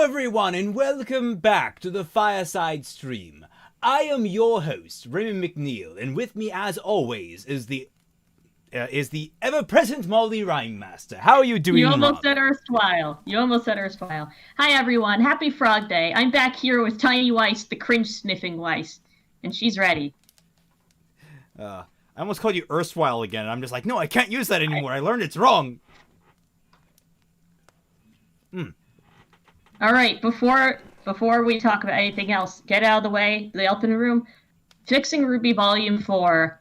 everyone, and welcome back to the Fireside stream. I am your host, Raymond McNeil, and with me, as always, is the ever-present Mollie Rhymemaster. How are you doing, You almost Mollie? said erstwhile. Hi, everyone. Happy Frog Day. I'm back here with Tiny Weiss, the cringe-sniffing Weiss, and she's ready. I almost called you erstwhile again, and I'm just like, no, I can't use that anymore. I learned it's wrong. All right, before we talk about anything else, get out of the way, the elephant room. Fixing RWBY Volume 4,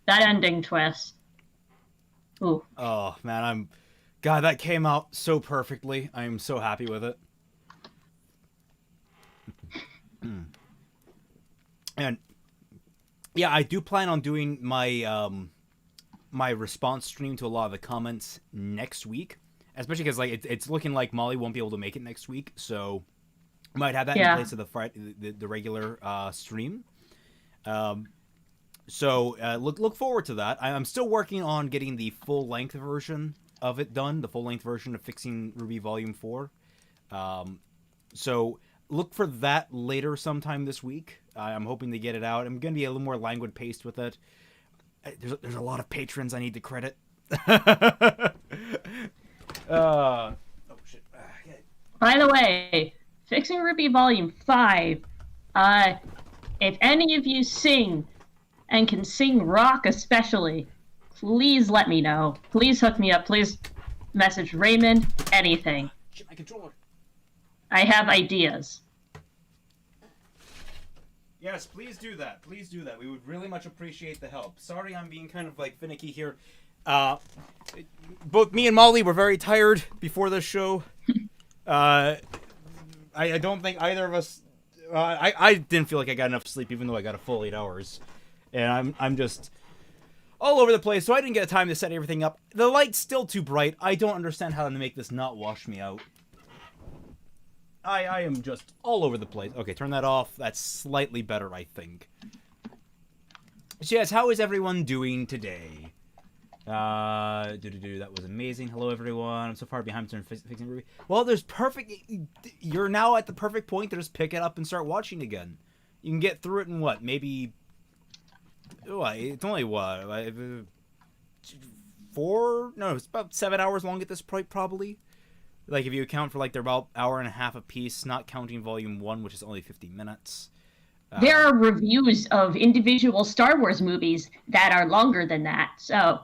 that ending twist. Ooh. Oh, man, God, that came out so perfectly. I am so happy with it. And yeah, I do plan on doing my my response stream to a lot of the comments next week, especially because like it's looking like Mollie won't be able to make it next week, so I might have that in place of the regular stream. So look forward to that. I'm still working on getting the full length version of it done, the full length version of Fixing RWBY Volume 4. So look for that later sometime this week. I'm hoping to get it out. I'm going to be a little more languid paced with it. There's a lot of patrons I need to credit. Oh, shit. By the way, Fixing RWBY Volume 5, if any of you sing, and can sing rock especially, please let me know. Please hook me up. Please message Raymond, anything. Shit, my controller. I have ideas. Yes, please do that. Please do that. We would really much appreciate the help. Sorry I'm being kind of like finicky here. Both me and Mollie were very tired before this show. I don't think either of us... I didn't feel like I got enough sleep even though I got a full 8 hours. And I'm just all over the place, so I didn't get time to set everything up. The light's still too bright. I don't understand how to make this not wash me out. I am just all over the place. Okay, turn that off. That's slightly better, I think. So yes, how is everyone doing today? That was amazing. Hello, everyone. I'm so far behind in Fixing RWBY. Well, there's perfect... You're now at the perfect point to just pick it up and start watching again. You can get through it in what? Maybe... It's only what? 4? No, it's about 7 hours long at this point, probably. Like, if you account for, like, they're about hour and a half a piece, not counting Volume 1, which is only 50 minutes. There are reviews of individual Star Wars movies that are longer than that, so...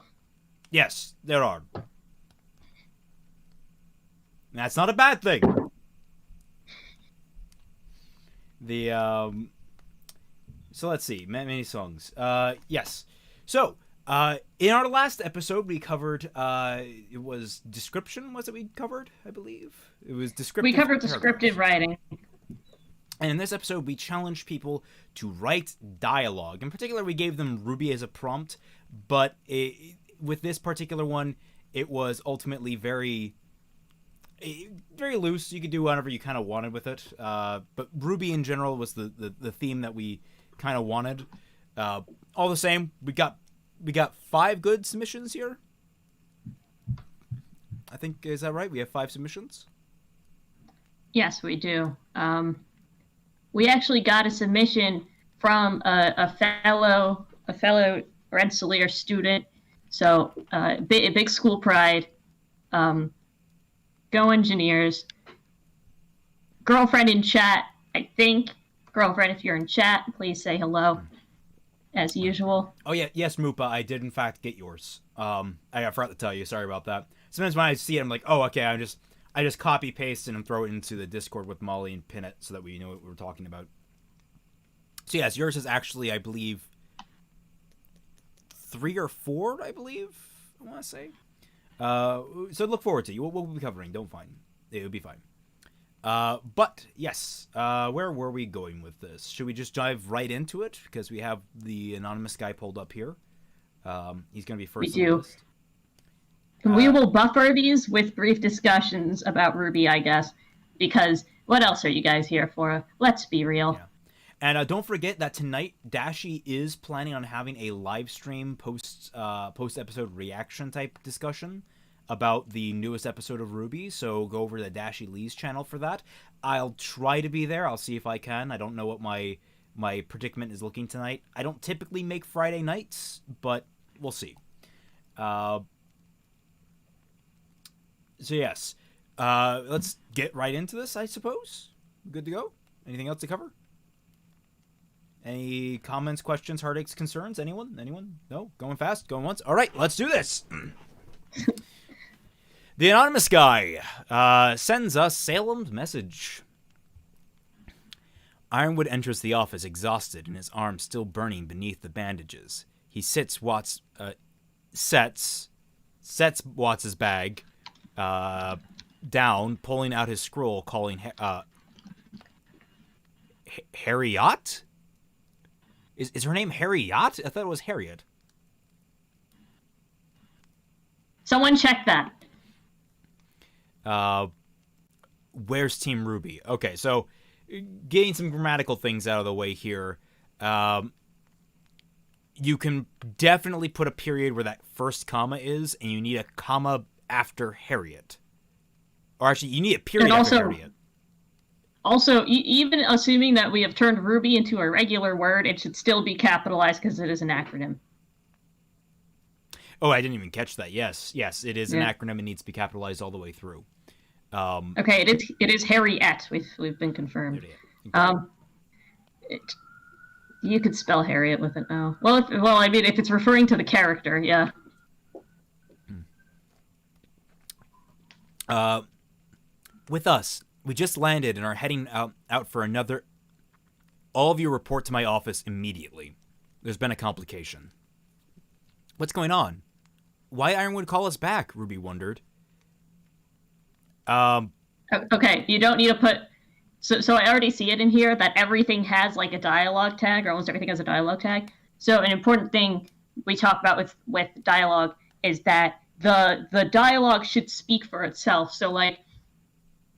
Yes, there are. That's not a bad thing. So let's see, many songs. Yes. So, in our last episode, we covered, it was description, was it we covered, I believe? It was descriptive. We covered descriptive writing. And in this episode, we challenged people to write dialogue. In particular, we gave them RWBY as a prompt, but with this particular one, it was ultimately very loose. You could do whatever you kind of wanted with it. But RWBY in general was the theme that we kind of wanted. All the same, we got 5 good submissions here. I think, is that right? We have 5 submissions? Yes, we do. We actually got a submission from a fellow Rensselaer student. So, big school pride. Go Engineers. Girlfriend in chat, I think. Girlfriend, if you're in chat, please say hello, as usual. Oh, yeah. Yes, Moopa, I did, in fact, get yours. I forgot to tell you. Sorry about that. Sometimes when I see it, I'm like, oh, okay, I just copy-paste and throw it into the Discord with Mollie and pin it so that we know what we're talking about. So, yes, yours is actually, I believe, 3 or 4, I believe, I want to say. So look forward to you. We'll be covering. Don't mind. It'll be fine. But, yes, where were we going with this? Should we just dive right into it? Because we have the anonymous guy pulled up here. He's going to be first on the list. We will buffer these with brief discussions about RWBY, I guess, because what else are you guys here for? Let's be real. Yeah. And don't forget that tonight, Dashi is planning on having a live stream post-episode reaction type discussion. about the newest episode of RWBY, so go over to Dashy Lee's channel for that. I'll try to be there. I'll see if I can. I don't know what my predicament is looking tonight. I don't typically make Friday nights, but we'll see. So yes, let's get right into this, I suppose. Good to go? Anything else to cover? Any comments, questions, heartaches, concerns? Anyone? No? Going fast? Going once? All right, let's do this. The anonymous guy sends us Salem's message. Ironwood enters the office exhausted and his arm still burning beneath the bandages. He sets Watts' bag down, pulling out his scroll, calling Harriet? Is her name Harriet? I thought it was Harriet. Someone check that. Where's Team RWBY? Okay, so getting some grammatical things out of the way here. You can definitely put a period where that first comma is, and you need a comma after Harriet. Or actually, you need a period after Harriet. Also, even assuming that we have turned RWBY into a regular word, it should still be capitalized because it is an acronym. Oh, I didn't even catch that. Yes, it is an acronym. It needs to be capitalized all the way through. Okay, it is Harriet. We've been confirmed. You could spell Harriet with an O. Well, I mean, if it's referring to the character, yeah. With us, we just landed and are heading out for another. All of you report to my office immediately. There's been a complication. What's going on? Why Ironwood call us back? RWBY wondered. Okay, you don't need to put. So I already see it in here that everything has like a dialogue tag, or almost everything has a dialogue tag. So an important thing we talk about with dialogue is that the dialogue should speak for itself. So like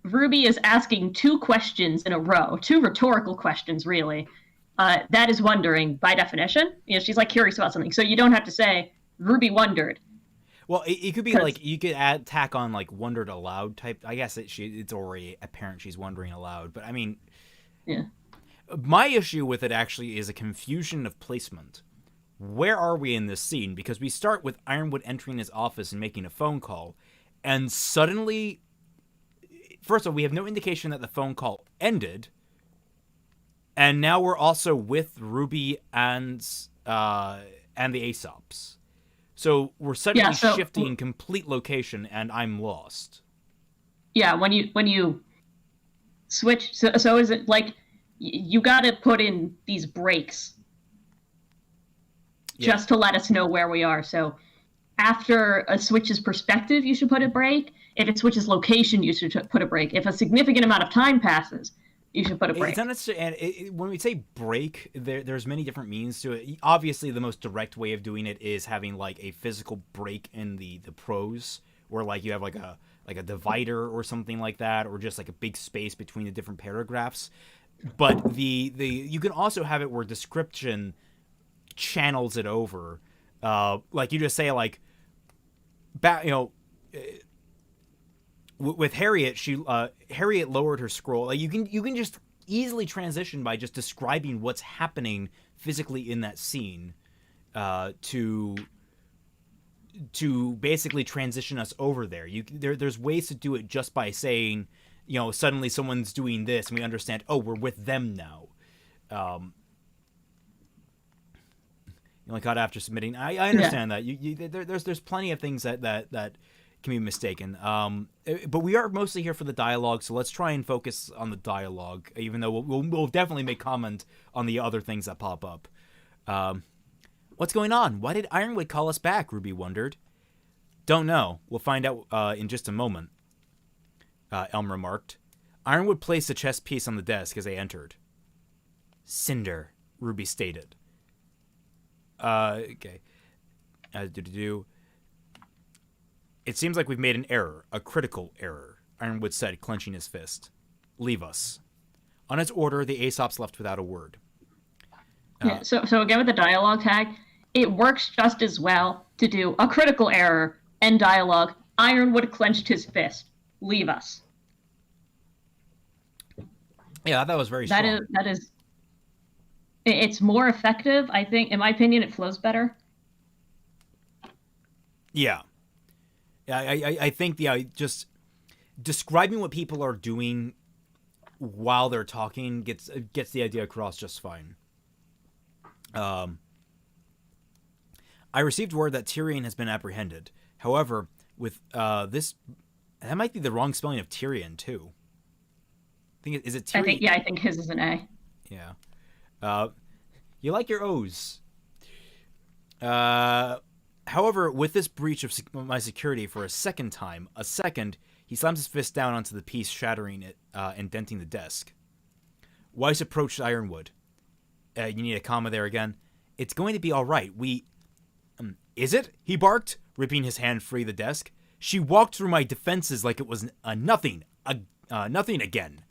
RWBY is asking two questions in a row, two rhetorical questions really. That is wondering by definition. You know, she's like curious about something. So you don't have to say RWBY wondered. Well, it could be like you could tack on like wondered aloud type. I guess it's already apparent she's wondering aloud. But I mean, yeah. My issue with it actually is a confusion of placement. Where are we in this scene? Because we start with Ironwood entering his office and making a phone call, and suddenly, first of all, we have no indication that the phone call ended, and now we're also with RWBY and the Aesops. So we're suddenly shifting complete location, and I'm lost. Yeah, when you switch, so is it like you got to put in these breaks just to let us know where we are. So after a switch's perspective, you should put a break. If it switches location, you should put a break. If a significant amount of time passes, you should put a break. It's not necessarily, and when we say break, there's many different means to it. Obviously, the most direct way of doing it is having like a physical break in the prose, where like you have like a divider or something like that, or just like a big space between the different paragraphs. But you can also have it where description channels it over, like you just say like, with Harriet, Harriet lowered her scroll. Like you can just easily transition by just describing what's happening physically in that scene, to basically transition us over there. There's ways to do it just by saying, suddenly someone's doing this, and we understand. Oh, we're with them now. You only caught after submitting. I understand that. There's plenty of things that can be mistaken. But we are mostly here for the dialogue, so let's try and focus on the dialogue, even though we'll definitely make comment on the other things that pop up. What's going on? Why did Ironwood call us back? RWBY wondered. Don't know. We'll find out in just a moment, Elm remarked. Ironwood placed a chess piece on the desk as they entered. Cinder, RWBY stated. Okay. It seems like we've made an error, a critical error, Ironwood said, clenching his fist. Leave us. On his order, the Aesops left without a word. So again with the dialogue tag, it works just as well to do a critical error and dialogue Ironwood clenched his fist. Leave us. Yeah, that was very strong. That is. It's more effective, I think. In my opinion, it flows better. Yeah. I think just describing what people are doing while they're talking gets the idea across just fine. I received word that Tyrion has been apprehended. However, with this, that might be the wrong spelling of Tyrion too. Is it Tyrion? I think his is an A. Yeah. You like your O's. However, with this breach of my security for a second time, he slams his fist down onto the piece, shattering it and denting the desk. Weiss approached Ironwood. You need a comma there again. It's going to be all right. Is it? He barked, ripping his hand free of the desk. She walked through my defenses like it was nothing. Nothing again.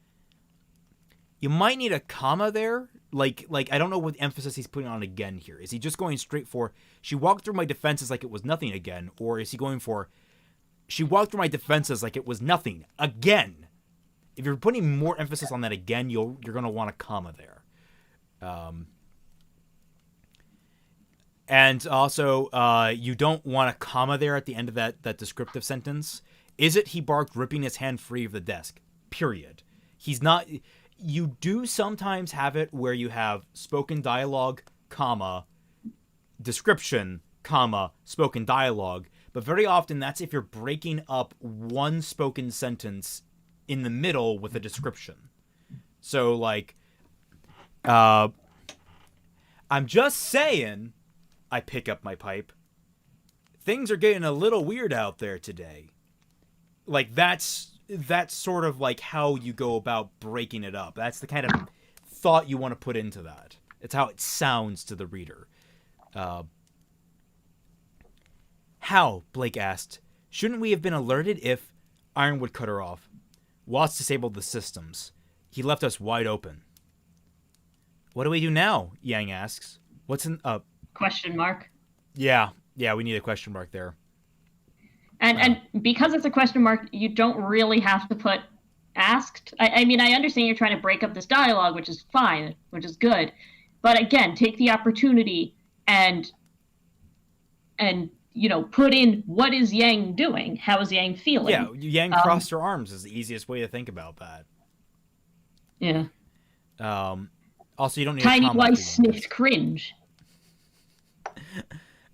You might need a comma there. Like I don't know what emphasis he's putting on again here. Is he just going straight for, she walked through my defenses like it was nothing again? Or is he going for, she walked through my defenses like it was nothing again? If you're putting more emphasis on that again, you're going to want a comma there. And also, you don't want a comma there at the end of that descriptive sentence. Is it he barked, ripping his hand free of the desk? Period. He's not... You do sometimes have it where you have spoken dialogue, comma, description, comma, spoken dialogue. But very often that's if you're breaking up one spoken sentence in the middle with a description. So, like, I'm just saying, I pick up my pipe, things are getting a little weird out there today. Like, that's sort of like how you go about breaking it up. That's the kind of thought you want to put into that. It's how it sounds to the reader. How? Blake asked. Shouldn't we have been alerted if... Ironwood cut her off. Watts disabled the systems. He left us wide open. What do we do now? Yang asks. What's in... Question mark. Yeah, we need a question mark there. And because it's a question mark, you don't really have to put asked. I mean, I understand you're trying to break up this dialogue, which is fine, which is good. But again, take the opportunity and put in, what is Yang doing? How is Yang feeling? Yeah, Yang crossed her arms is the easiest way to think about that. Yeah. Also, you don't need Tiny a comma. Weiss sniffed cringe.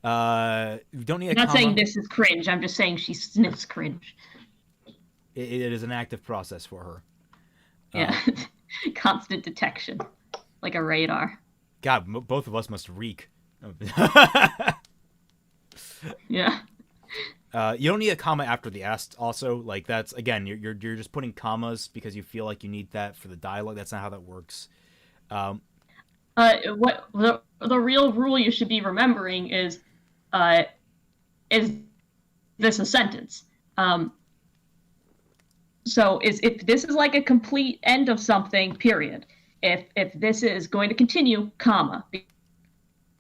You don't need a I'm not comma. saying this is cringe. I'm just saying she sniffs cringe. It is an active process for her. Yeah. Constant detection. Like a radar. God, both of us must reek. Yeah. You don't need a comma after the asked also. Like, that's, again, you're just putting commas because you feel like you need that for the dialogue. That's not how that works. What the real rule you should be remembering is this a sentence? So if this is like a complete end of something, period. If this is going to continue, comma,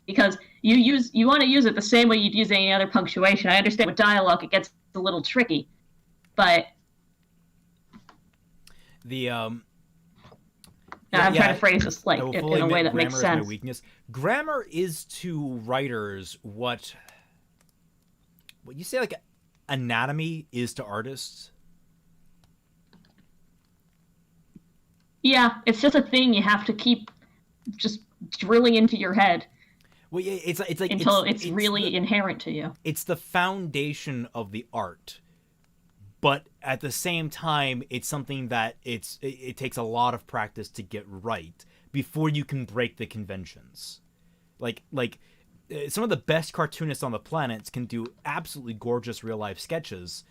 because you want to use it the same way you'd use any other punctuation. I understand with dialogue it gets a little tricky, but I'm trying to phrase this like in a way that makes sense. My weakness. Grammar is to writers what you say, like, anatomy is to artists. Yeah, it's just a thing you have to keep just drilling into your head. Well, yeah, it's like until it's really inherent to you. It's the foundation of the art, but at the same time, it's something that it takes a lot of practice to get right before you can break the conventions. Like some of the best cartoonists on the planet can do absolutely gorgeous real life sketches,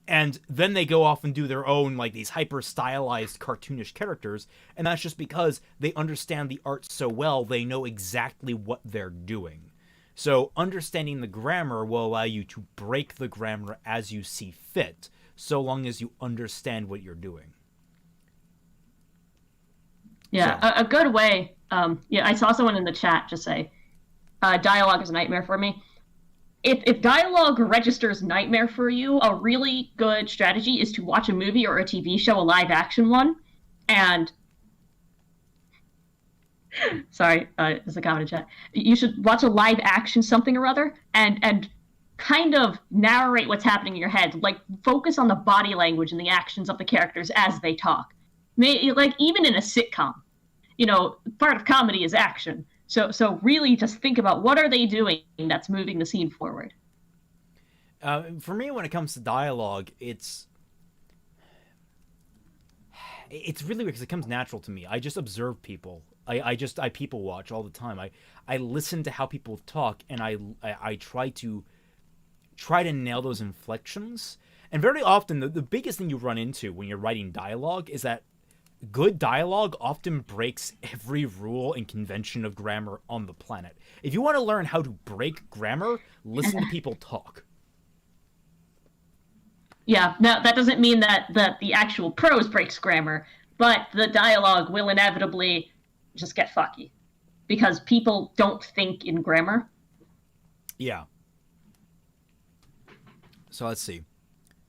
and then they go off and do their own, like, these hyper stylized cartoonish characters, and that's just because they understand the art so well, they know exactly what they're doing. So understanding the grammar will allow you to break the grammar as you see fit, so long as you understand what you're doing. Yeah, so. A good way. I saw someone in the chat just say, dialogue is a nightmare for me. if dialogue registers nightmare for you, a really good strategy is to watch a movie or a TV show, a live action one, and sorry, there's a comment in chat. You should watch a live action something or other, and kind of narrate what's happening in your head. Like focus on the body language and the actions of the characters as they talk. Like even in a sitcom, part of comedy is action. So really just think about what are they doing that's moving the scene forward. For me, when it comes to dialogue, it's really weird because it comes natural to me. I just observe people. I people watch all the time. I listen to how people talk, and I try to nail those inflections. And very often, the biggest thing you run into when you're writing dialogue is that good dialogue often breaks every rule and convention of grammar on the planet. If you want to learn how to break grammar, listen to people talk. Yeah, now that doesn't mean that the actual prose breaks grammar, but the dialogue will inevitably just get fucky because people don't think in grammar. Yeah. So let's see.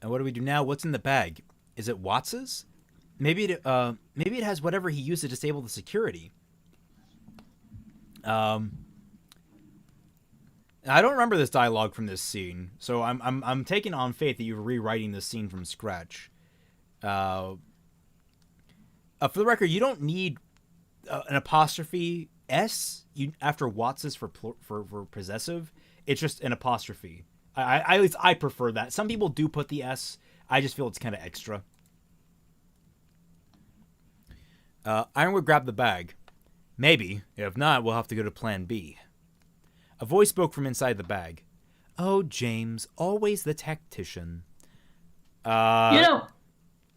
And what do we do now? What's in the bag? Is it Watts's? Maybe it has whatever he used to disable the security. I don't remember this dialogue from this scene, so I'm taking on faith that you're rewriting this scene from scratch. For the record, you don't need an apostrophe s after Watts's for possessive. It's just an apostrophe. At least I prefer that. Some people do put the s. I just feel it's kind of extra. Ironwood grabbed the bag. Maybe. If not, we'll have to go to plan B. A voice spoke from inside the bag. Oh, James, always the tactician. I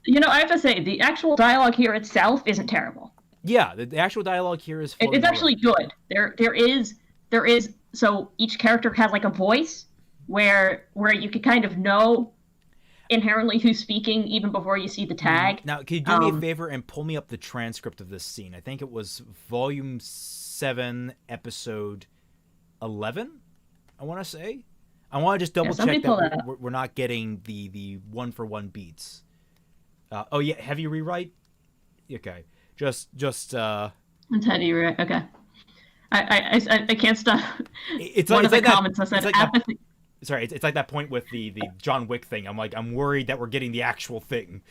have to say, the actual dialogue here itself isn't terrible. Yeah, the actual dialogue here is it's actually good. There is so each character has like a voice where you can kind of know inherently who's speaking even before you see the tag. Now, can you do me a favor and pull me up the transcript of this scene? I think it was Volume 7, Episode 11, I want to say. I want to just double check that we're not getting the one-for-one beats. Oh, yeah, heavy rewrite? Okay. Just It's heavy rewrite, okay. I can't stop. It's one like, of the like comments that said apathy. Sorry, it's like that point with the John Wick thing. I'm worried that we're getting the actual thing.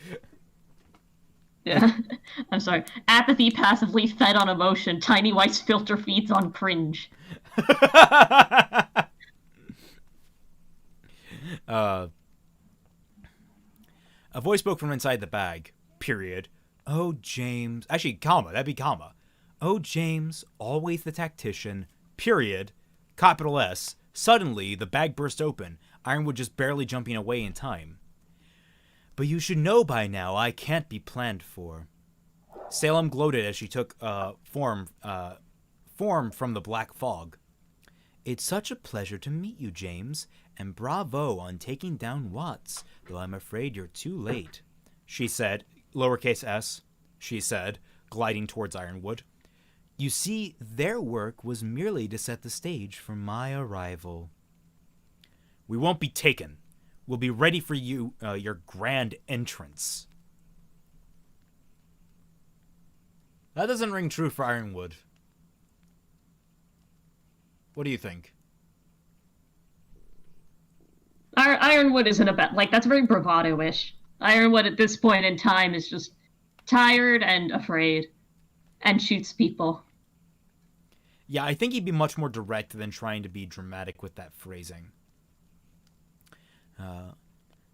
Yeah, I'm sorry. Apathy passively fed on emotion. Tiny White's filter feeds on cringe. A voice spoke from inside the bag. Period. Oh, James. Actually, comma. That'd be comma. Oh, James, always the tactician. Period. Capital S. Suddenly, the bag burst open, Ironwood just barely jumping away in time. But you should know by now I can't be planned for. Salem gloated as she took form from the black fog. It's such a pleasure to meet you, James, and bravo on taking down Watts, though I'm afraid you're too late, she said, lowercase s, she said, gliding towards Ironwood. You see, their work was merely to set the stage for my arrival. We won't be taken. We'll be ready for you, your grand entrance. That doesn't ring true for Ironwood. What do you think? Ironwood isn't that's very bravado-ish. Ironwood at this point in time is just tired and afraid and shoots people. Yeah, I think he'd be much more direct than trying to be dramatic with that phrasing.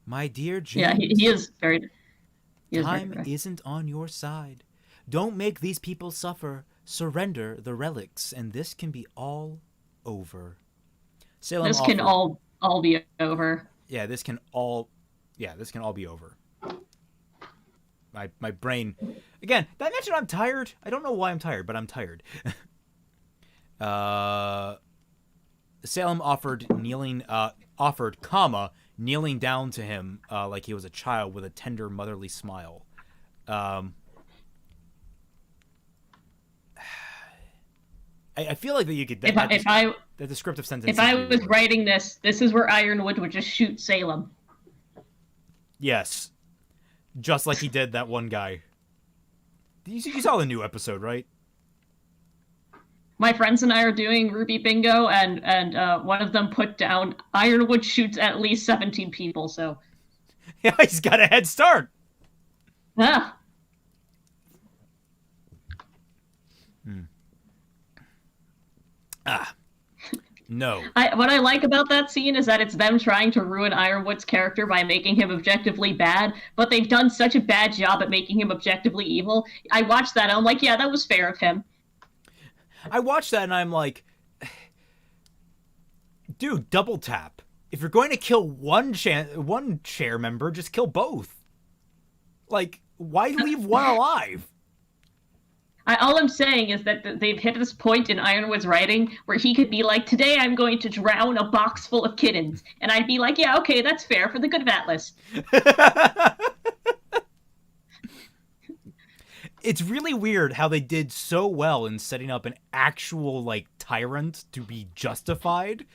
My dear James... Yeah, he is very... Time isn't on your side. Don't make these people suffer. Surrender the relics, and this can be all over. Salem this can all be over. Yeah, this can all be over. My brain... Again, did I mention I'm tired? I don't know why I'm tired, but I'm tired. Salem offered kneeling down to him like he was a child with a tender motherly smile. I feel like that you could. That descriptive sentence. If I was writing this is where Ironwood would just shoot Salem. Yes, just like he did that one guy. You saw the new episode, right? My friends and I are doing RWBY bingo, and one of them put down Ironwood shoots at least 17 people. So yeah, he's got a head start. Ah. No. What I like about that scene is that it's them trying to ruin Ironwood's character by making him objectively bad, but they've done such a bad job at making him objectively evil. I watched that and I'm like, yeah, that was fair of him. I watched that and I'm like, dude, double tap. If you're going to kill one chair member, just kill both. Like, why leave one alive? All I'm saying is that they've hit this point in Ironwood's writing where he could be like, today I'm going to drown a box full of kittens. And I'd be like, yeah, okay, that's fair for the good of Atlas. It's really weird how they did so well in setting up an actual, like, tyrant to be justified.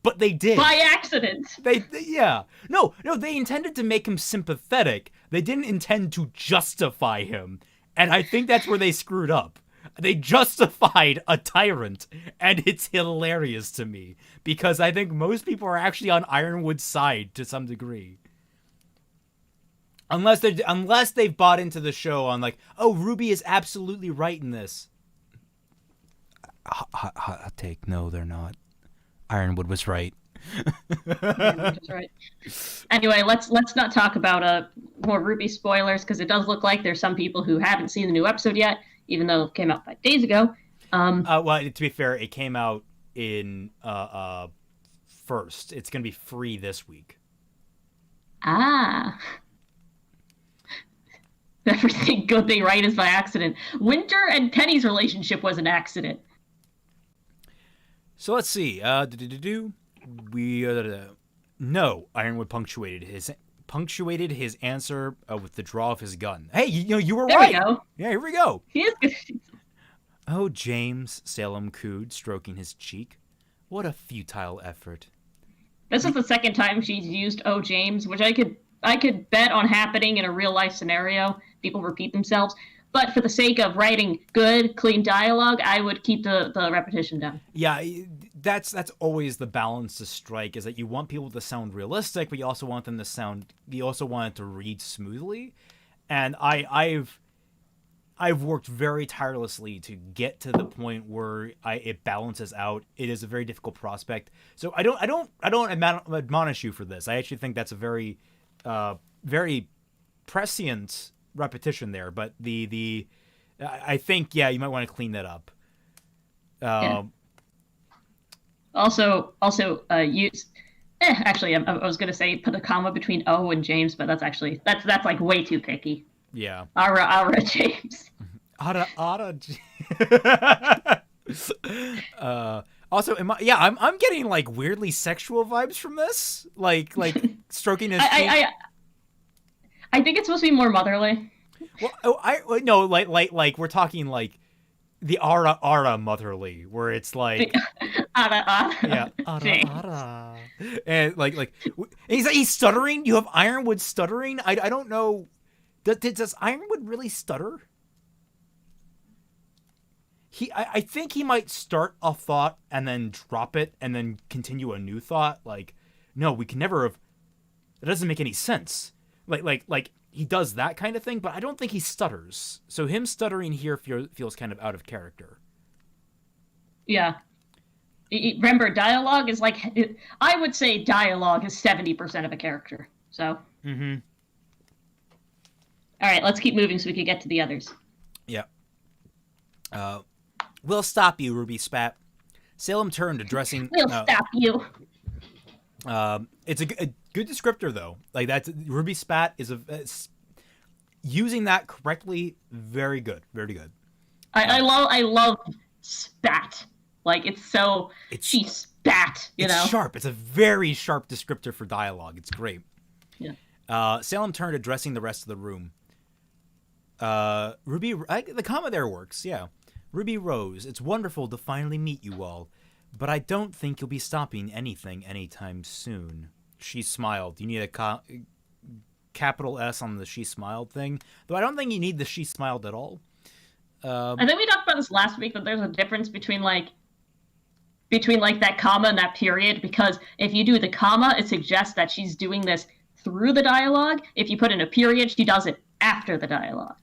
But they did. By accident. Yeah. No, they intended to make him sympathetic. They didn't intend to justify him. And I think that's where they screwed up. They justified a tyrant, and it's hilarious to me because I think most people are actually on Ironwood's side to some degree. Unless they've bought into the show on like, oh, RWBY is absolutely right in this. Hot take. No, they're not. Ironwood was right. That's right. Anyway, let's not talk about more RWBY spoilers because it does look like there's some people who haven't seen the new episode yet, even though it came out 5 days ago. Well, to be fair, it came out in first. It's gonna be free this week. Ah. Everything good they write is by accident. Winter and Penny's relationship was an accident. So let's see. No, Ironwood punctuated his answer with the draw of his gun. Hey, you were right. There we go. Yeah, here we go. He is good. Oh, James, Salem cooed, stroking his cheek. What a futile effort. This is the second time she's used "Oh, James," which I could bet on happening in a real life scenario. People repeat themselves. But for the sake of writing good, clean dialogue, I would keep the repetition down. Yeah, that's always the balance to strike, is that you want people to sound realistic, but you also want it to read smoothly. And I've worked very tirelessly to get to the point where it balances out. It is a very difficult prospect. So I don't admonish you for this. I actually think that's a very very prescient repetition there, but I think you might want to clean that up. Yeah. Also use. Actually, I was gonna say put a comma between O and James, but that's like way too picky. Yeah. Ara James. Ara. Also, I'm getting like weirdly sexual vibes from this, like stroking his. I think it's supposed to be more motherly. Well, no, like we're talking like the Ara motherly, where it's like Ara. Yeah, Ara. And like he's stuttering. You have Ironwood stuttering. I don't know. Does Ironwood really stutter? I think he might start a thought and then drop it and then continue a new thought. Like, no, we can never have. That doesn't make any sense. Like he does that kind of thing, but I don't think he stutters. So him stuttering here feels kind of out of character. Yeah. Remember, dialogue is like, I would say dialogue is 70% of a character. So. Mm-hmm. All right, let's keep moving so we can get to the others. Yeah. We'll stop you, Ruby Spat. Salem turned, addressing. We'll stop you. It's a good descriptor though. Like that's RWBY Spat is using that correctly. Very good, very good. I love spat. Like she spat. You know, sharp. It's a very sharp descriptor for dialogue. It's great. Yeah. Salem turned, addressing the rest of the room. RWBY, the comma there works. Yeah. Ruby Rose, it's wonderful to finally meet you all, but I don't think you'll be stopping anything anytime soon. She smiled. You need a capital S on the she smiled thing, though I don't think you need the she smiled at all. I think we talked about this last week, that there's a difference between that comma and that period, because if you do the comma, it suggests that she's doing this through the dialogue. If you put in a period, she does it after the dialogue.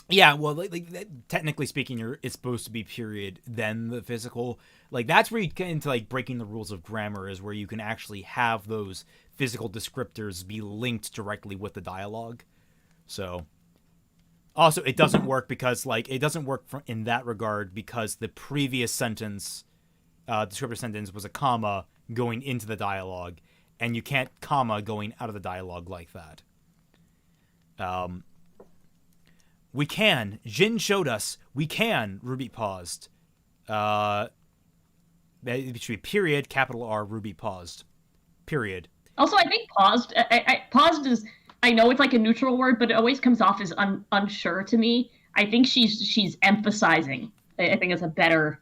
Yeah, well, technically speaking, it's supposed to be period, then the physical. Like, that's where you get into, like, breaking the rules of grammar, is where you can actually have those physical descriptors be linked directly with the dialogue. So, also, it doesn't work because, like, it doesn't work in that regard because the previous sentence, descriptor sentence, was a comma going into the dialogue, and you can't comma going out of the dialogue like that. We can. Jin showed us. We can. Ruby paused. It should be period, capital R, Ruby paused. Period. Also, I think paused. Paused is. I know it's like a neutral word, but it always comes off as unsure to me. I think she's emphasizing. I think it's a better.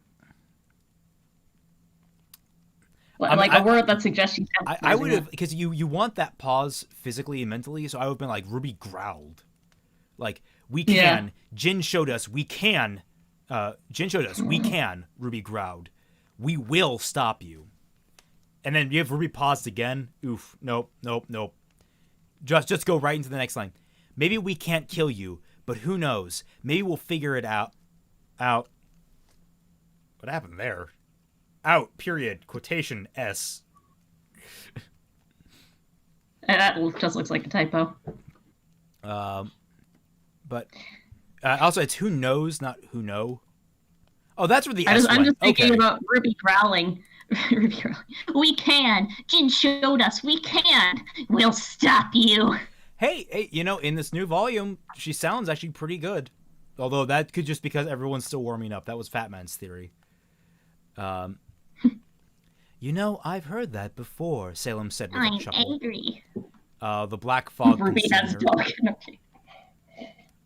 A word that suggests she's emphasizing. I would have, because you want that pause physically and mentally, so I would have been like, Ruby growled. Like, we can. Yeah. Jin showed us. We can. Jin showed us. We can. Ruby growled. We will stop you. And then you have Ruby paused again. Oof. Nope. Just go right into the next line. Maybe we can't kill you, but who knows? Maybe we'll figure it out. What happened there? Out. Period. Quotation S. That just looks like a typo. But also, it's who knows, not who know. Oh, that's where the S went. I'm just thinking about Ruby growling. Ruby growling. We can. Jin showed us. We can. We'll stop you. Hey, in this new volume, she sounds actually pretty good. Although that could just because everyone's still warming up. That was Fat Man's theory. I've heard that before, Salem said with a chuckle. I'm angry. The black fog. Ruby has dog energy.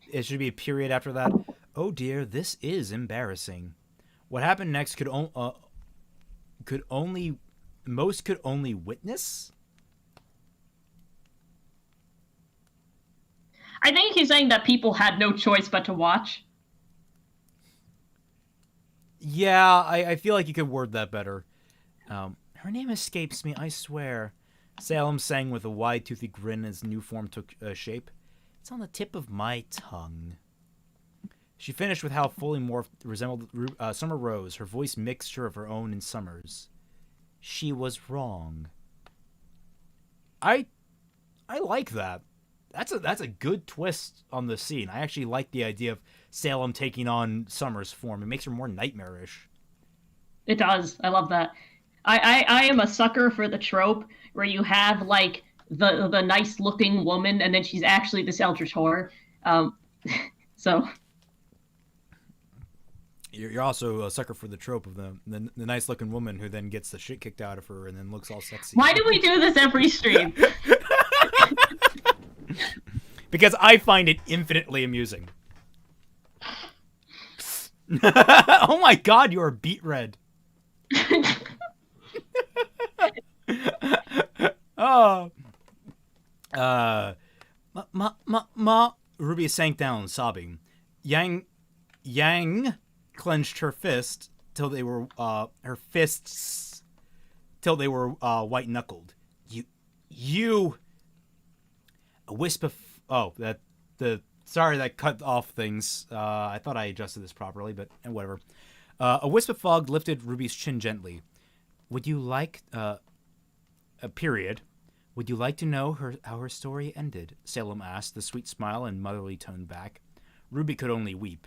It should be a period after that. Oh dear, this is embarrassing. What happened next could only witness? I think he's saying that people had no choice but to watch. Yeah, I feel like you could word that better. Her name escapes me, I swear. Salem sang with a wide-toothy grin as new form took shape. It's on the tip of my tongue. She finished with how fully morphed resembled Summer Rose, her voice mixture of her own and Summer's. She was wrong. I like that. That's a good twist on the scene. I actually like the idea of Salem taking on Summer's form. It makes her more nightmarish. It does. I love that. I am a sucker for the trope where you have like the nice looking woman and then she's actually this eldritch horror. So you're also a sucker for the trope of the nice looking woman who then gets the shit kicked out of her and then looks all sexy. Why do we do this every stream? Because I find it infinitely amusing. Oh my god, you're beet red. Oh. Ruby sank down, sobbing. Yang clenched her fist till they were white knuckled. You. A wisp of sorry that cut off things. I thought I adjusted this properly, but whatever. A wisp of fog lifted Ruby's chin gently. Would you like a period? Would you like to know how her story ended? Salem asked, the sweet smile and motherly tone back. Ruby could only weep.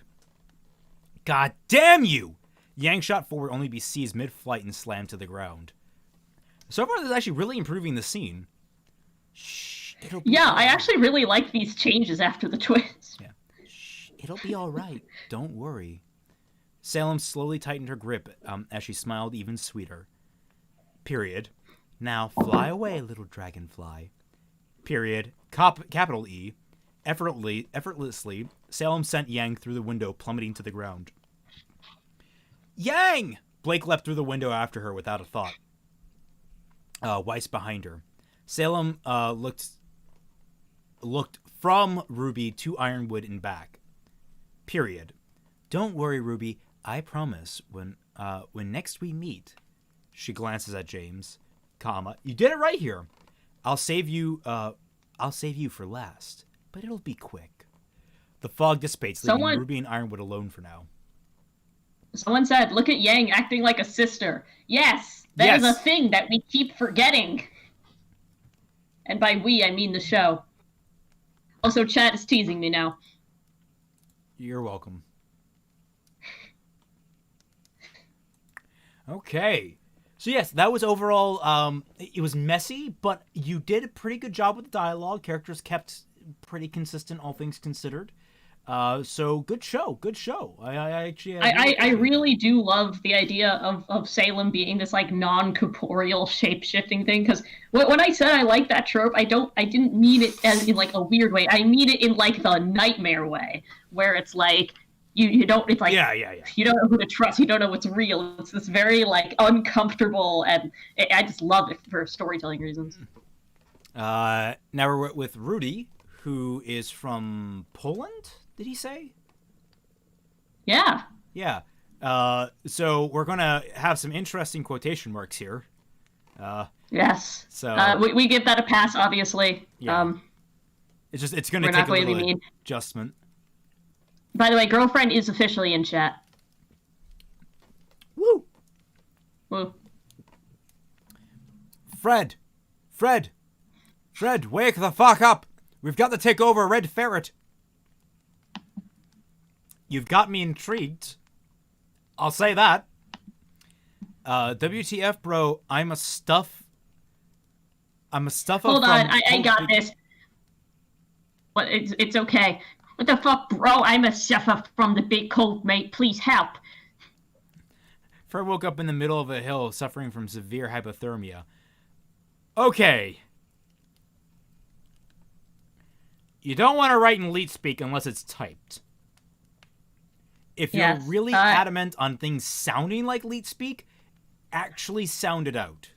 God damn you! Yang shot forward only to be seized mid-flight and slammed to the ground. So far, this is actually really improving the scene. Shh, I actually really like these changes after the twist. Yeah. Shh, it'll be all right. Don't worry. Salem slowly tightened her grip as she smiled even sweeter. Period. Now fly away, little dragonfly. Period. Capital E. Effortlessly, Salem sent Yang through the window, plummeting to the ground. Yang! Blake leapt through the window after her without a thought. Weiss behind her. Salem looked from Ruby to Ironwood and back. Period. Don't worry, Ruby. I promise when next we meet. She glances at James. Comma. You did it right here. I'll save you for last, but it'll be quick. The fog dissipates, leaving Ruby and Ironwood alone for now. Someone said, look at Yang acting like a sister. Yes, that is a thing that we keep forgetting. And by we, I mean the show. Also, chat is teasing me now. You're welcome. Okay. So yes, that was overall, it was messy, but you did a pretty good job with the dialogue. Characters kept pretty consistent, all things considered. So good show. I really do love the idea of Salem being this like non-corporeal shape-shifting thing, because when I said I like that trope, I didn't mean it as in like a weird way. I mean it in like the nightmare way, where it's like you don't, it's like you don't know who to trust, you don't know what's real. It's this very like uncomfortable, and I just love it for storytelling reasons. Now we're with Rudy, who is from Poland. Did he say? Yeah. Yeah. So we're going to have some interesting quotation marks here. Yes. So we give that a pass, obviously. Yeah. It's going to take a little adjustment. By the way, girlfriend is officially in chat. Woo! Woo. Fred, wake the fuck up! We've got to take over Red Ferret. You've got me intrigued. I'll say that. WTF, bro? I'm a stuff. Hold on, I got this. But it's okay. What the fuck, bro? I'm a suffer from the big cold, mate. Please help. Fred woke up in the middle of a hill, suffering from severe hypothermia. Okay. You don't want to write in leet speak unless it's typed. If you're really adamant on things sounding like leet speak, actually sound it out.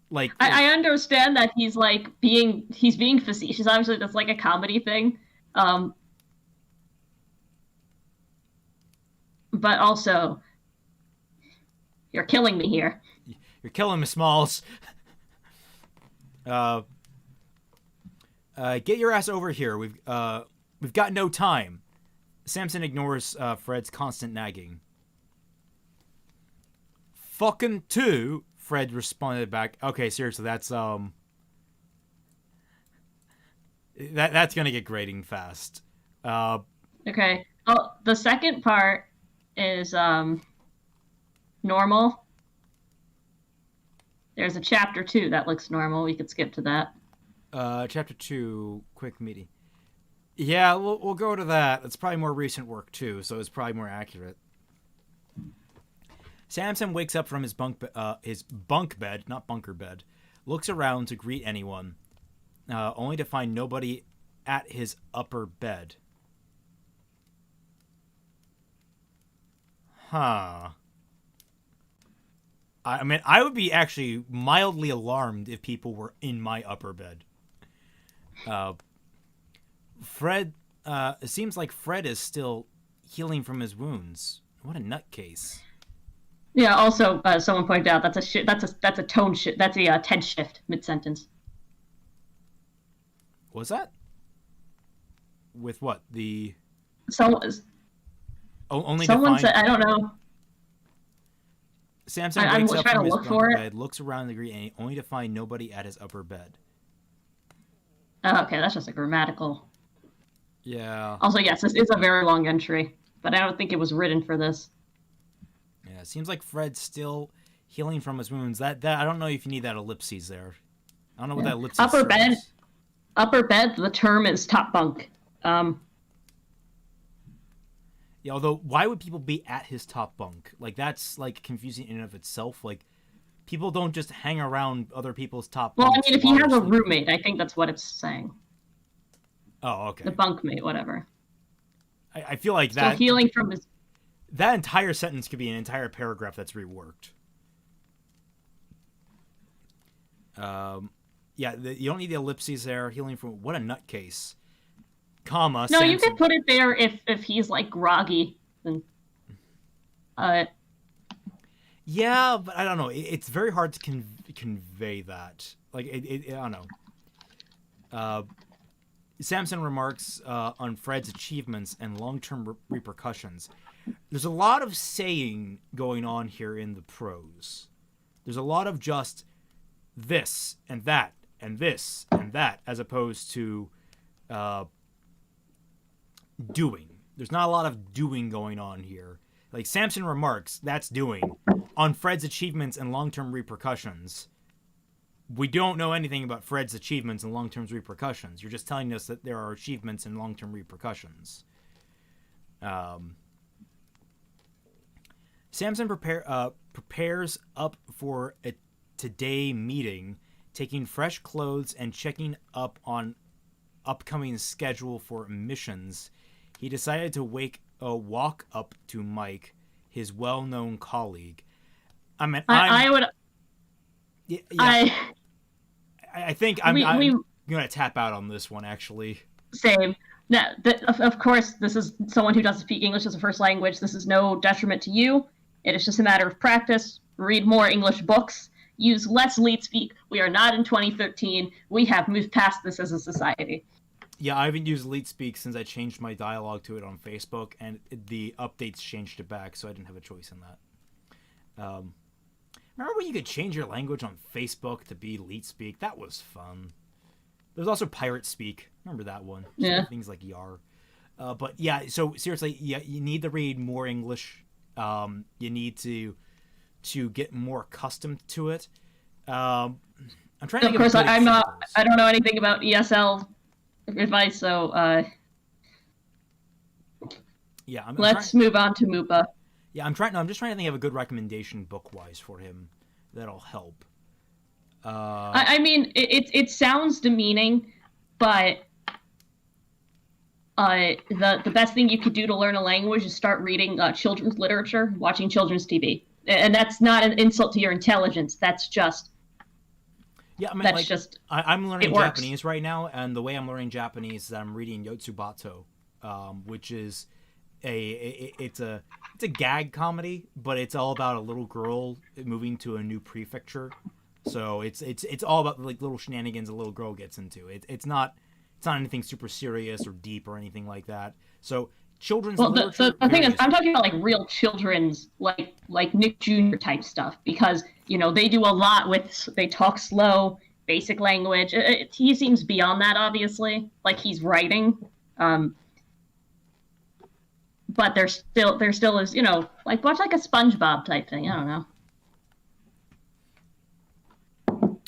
Like I understand that he's being facetious. Obviously, that's like a comedy thing. But also, you're killing me here. You're killing me, Smalls. Get your ass over here. We've got no time. Samson ignores Fred's constant nagging. Fucking two, Fred responded back. Okay, seriously, that's that's gonna get grating fast. Okay. Oh, the second part is normal. There's a chapter 2 that looks normal. We could skip to that. Chapter 2, quick meeting. Yeah, we'll go to that. It's probably more recent work too, so it's probably more accurate. Samson wakes up from his bunk bed, not bunker bed, looks around to greet anyone, only to find nobody at his upper bed. Huh. I mean, I would be actually mildly alarmed if people were in my upper bed. Fred, it seems like Fred is still healing from his wounds. What a nutcase. Yeah, also, someone pointed out that's a tone shift. That's a tense shift mid-sentence. Was that? With what? The... Someone said, I don't know. Samson wakes up from his bed, looks around the green, only to find nobody at his upper bed. Oh, okay, that's just a grammatical. Yeah. Also, yes, this is a very long entry, but I don't think it was written for this. Yeah, it seems like Fred's still healing from his wounds. That I don't know if you need that ellipses there. I don't know what that ellipses is. Upper bed, the term is top bunk. Yeah, although, why would people be at his top bunk? Like, that's, like, confusing in and of itself. Like, people don't just hang around other people's top bunks. Well, I mean, if he has a roommate, I think that's what it's saying. Oh, okay. The bunkmate, whatever. I feel like that... So healing from his... that entire sentence could be an entire paragraph that's reworked. Yeah, you don't need the ellipses there. Healing from what a nutcase. Comma. No, Samson. you could put it there if he's like groggy. Then, yeah, but I don't know. It's very hard to convey that. Like, I don't know. Samson remarks on Fred's achievements and long-term repercussions. There's a lot of saying going on here in the prose. There's a lot of just this and that and this and that, as opposed to doing. There's not a lot of doing going on here. Like, Samson remarks, that's doing. On Fred's achievements and long-term repercussions. We don't know anything about Fred's achievements and long-term repercussions. You're just telling us that there are achievements and long-term repercussions. Samson prepares up for a today meeting, taking fresh clothes and checking up on upcoming schedule for missions. He decided to walk up to Mike, his well-known colleague. I would. Yeah, I think I'm gonna tap out on this one, actually. Same. Now, of course, this is someone who doesn't speak English as a first language. This is no detriment to you. It is just a matter of practice. Read more English books. Use less leet speak. We are not in 2013. We have moved past this as a society. Yeah, I haven't used leet speak since I changed my dialogue to it on Facebook, and the updates changed it back, so I didn't have a choice in that. Remember when you could change your language on Facebook to be leet speak? That was fun. There's also pirate speak. Remember that one? Yeah. Things like yar. But yeah, so seriously, yeah, you need to read more English. You need to get more accustomed to it. I'm trying to. Of course, I'm not. I don't know anything about ESL advice, so yeah. Let's move on to Moopa. Yeah, I'm just trying to think of a good recommendation book-wise for him that'll help. I mean, it sounds demeaning, but the best thing you could do to learn a language is start reading children's literature, watching children's TV, and that's not an insult to your intelligence. That's just I'm learning Japanese right now, and the way I'm learning Japanese is that I'm reading Yotsubato, which is it's a gag comedy, but it's all about a little girl moving to a new prefecture. So it's all about like little shenanigans a little girl gets into. It's not anything super serious or deep or anything like that. So children's literature. The thing is, I'm talking about like real children's, like Nick Jr. type stuff, because they do a lot with, they talk slow, basic language. He seems beyond that, obviously, like he's writing. But there still is, like watch like a SpongeBob type thing. I don't know.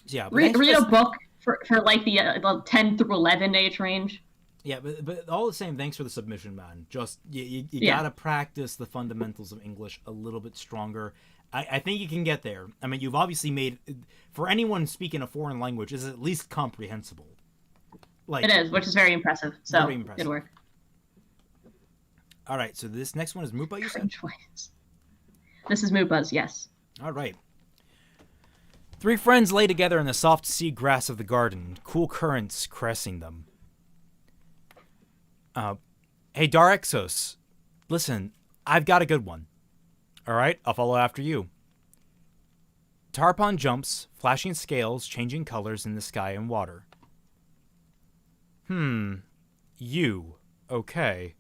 Yeah, read a book for like the 10 through 11 age range. Yeah, but all the same, thanks for the submission, man. Just you gotta practice the fundamentals of English a little bit stronger. I think you can get there. I mean, you've obviously made, for anyone speaking a foreign language, is at least comprehensible. Like it is, which is very impressive. So very impressive. Good work. All right, so this next one is Moopa, you said? This is Moopa's, yes. All right. 3 friends lay together in the soft sea grass of the garden, cool currents caressing them. Hey, Darexos, listen, I've got a good one. All right, I'll follow after you. Tarpon jumps, flashing scales, changing colors in the sky and water. You, okay.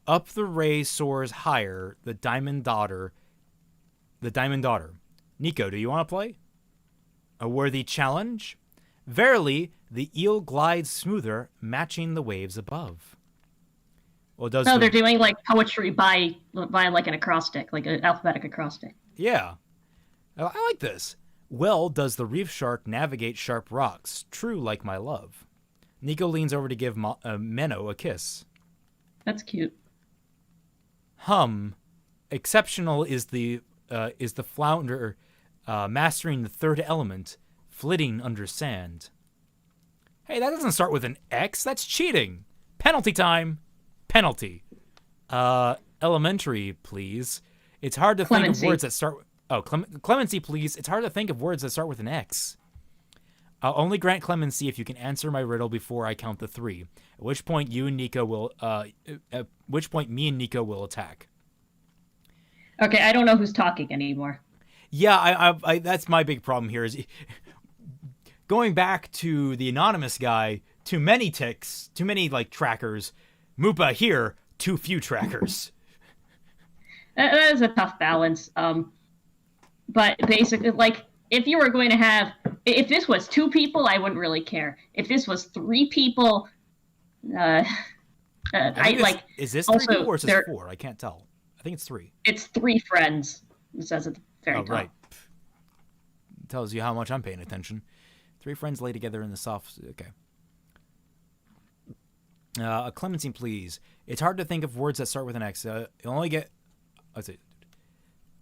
Up the ray soars higher, the diamond daughter. Nico, do you want to play? A worthy challenge? Verily, the eel glides smoother, matching the waves above. Well, they're doing like poetry by like an acrostic, like an alphabetic acrostic. Yeah. I like this. Well does the reef shark navigate sharp rocks, true like my love. Nico leans over to give Menno a kiss. That's cute. Exceptional is the flounder mastering the third element, flitting under sand. Hey, that doesn't start with an X. That's cheating. Penalty time. Penalty. Elementary, please. It's hard to think of words that start... Oh, clemency, please. It's hard to think of words that start with an X. I'll only grant clemency if you can answer my riddle before I count to 3. At which point you and Nico will... at which point me and Nico will attack. Okay, I don't know who's talking anymore. Yeah, I that's my big problem here is... Going back to the anonymous guy, too many ticks, too many, like, trackers. Moopa here, too few trackers. That is a tough balance. But basically, like, if you were going to have... If this was 2 people, I wouldn't really care. If this was 3 people... Is this 3 people or is this 4? I can't tell. I think it's 3. It's 3 friends. It says at the very top. Right. Tells you how much I'm paying attention. 3 friends lay together in the soft... Okay. A clemency, please. It's hard to think of words that start with an X. You only get...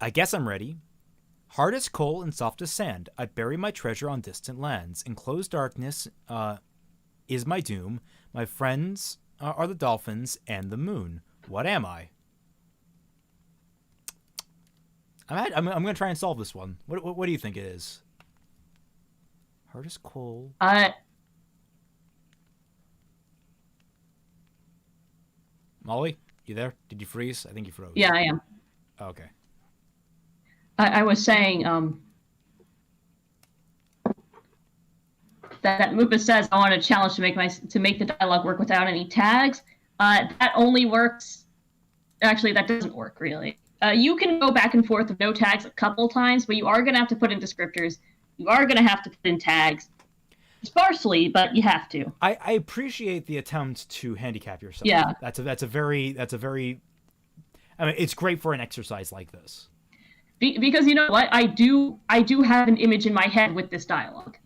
I guess I'm ready. Hard as coal and soft as sand, I bury my treasure on distant lands. Enclosed darkness is my doom. My friends are the dolphins and the moon. What am I? I'm going to try and solve this one. What do you think it is? Hard as coal. Molly, you there? Did you freeze? I think you froze. Yeah, I am. Okay. I was saying that Moopa says I want a challenge to make the dialogue work without any tags. That only works. Actually, that doesn't work really. You can go back and forth with no tags a couple times, but you are going to have to put in descriptors. You are going to have to put in tags. Sparsely, but you have to. I appreciate the attempt to handicap yourself. Yeah. That's a very I mean, it's great for an exercise like this. Because you know what? I do have an image in my head with this dialogue.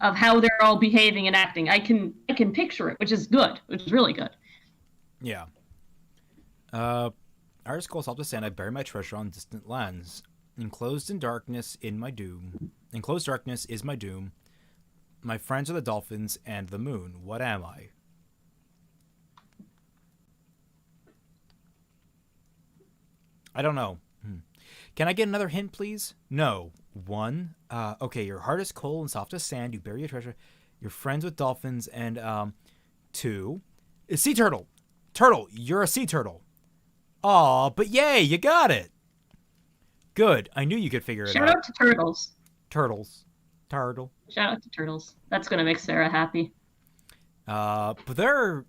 Of how they're all behaving and acting. I can picture it, which is good. Which is really good. Yeah. Iris calls off the sand, I bury my treasure on distant lands. Enclosed darkness is my doom. My friends are the dolphins and the moon. What am I? I don't know. Can I get another hint, please? No. 1. Okay, your heart is cold and soft as sand. You bury your treasure. You're friends with dolphins. And 2. Sea turtle. Turtle, you're a sea turtle. Aw, but yay, you got it. Good. I knew you could figure it out. Shout out to turtles. Turtle. Shout out to turtles. That's gonna make Sarah happy. But they're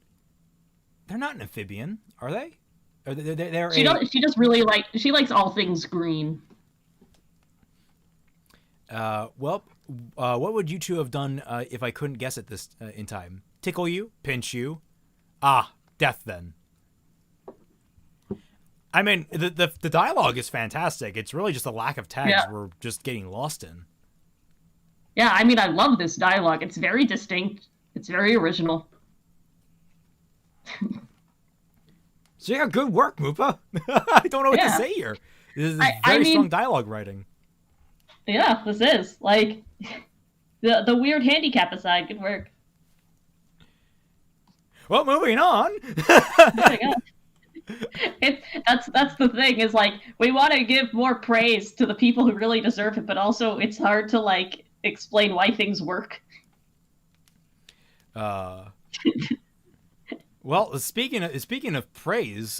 not an amphibian, are they? She does really like. She likes all things green. Well, what would you 2 have done if I couldn't guess it this in time? Tickle you? Pinch you? Ah, death then. I mean, the dialogue is fantastic. It's really just a lack of tags we're just getting lost in. Yeah, I mean, I love this dialogue. It's very distinct. It's very original. So yeah, good work, Moopa. I don't know what to say here. This is very strong dialogue writing. Yeah, this is. Like, the weird handicap aside, good work. Well, moving on. That's the thing, is like, we want to give more praise to the people who really deserve it, but also it's hard to, like, explain why things work. Well, speaking of praise,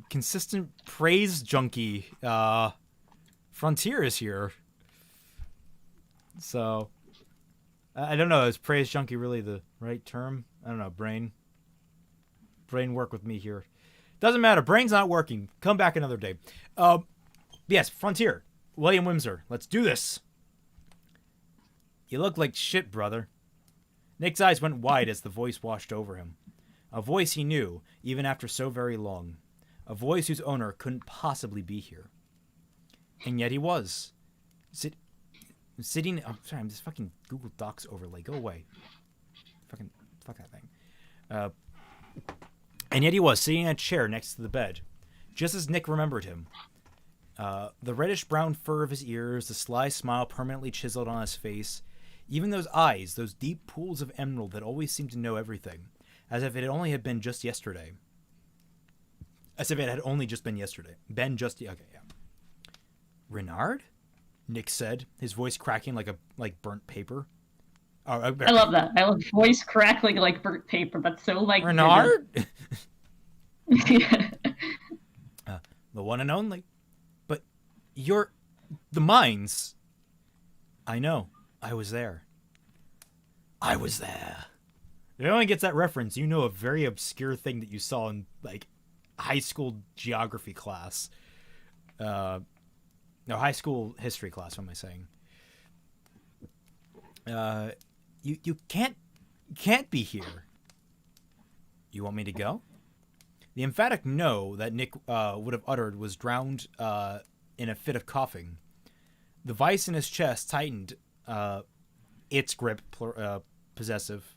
consistent praise junkie, Frontier is here. So, I don't know, is praise junkie really the right term? I don't know, brain work with me here. Doesn't matter, brain's not working. Come back another day. Yes, Frontier, William Wimser, let's do this. You look like shit, brother. Nick's eyes went wide as the voice washed over him. A voice he knew, even after so very long. A voice whose owner couldn't possibly be here. And yet he was. Sitting... I'm sorry, I'm just fucking Google Docs overlay. Go away. Fuck that thing. And yet he was, sitting in a chair next to the bed. Just as Nick remembered him. The reddish-brown fur of his ears, the sly smile permanently chiseled on his face. Even those eyes, those deep pools of emerald that always seemed to know everything. As if it only had been just yesterday. As if it had only just been yesterday. Ben just... Okay, yeah. Renard? Nick said, his voice cracking like burnt paper. Oh, I love that. I love voice crackling like burnt paper. That's so like... Renard? Yeah. The one and only. But you're... The mines. I know. I was there. I was there. If anyone gets that reference, you know a very obscure thing that you saw in, like, high school geography class. No, high school history class, what am I saying? You can't be here. You want me to go? The emphatic no that Nick would have uttered was drowned in a fit of coughing. The vice in his chest tightened its grip, possessive,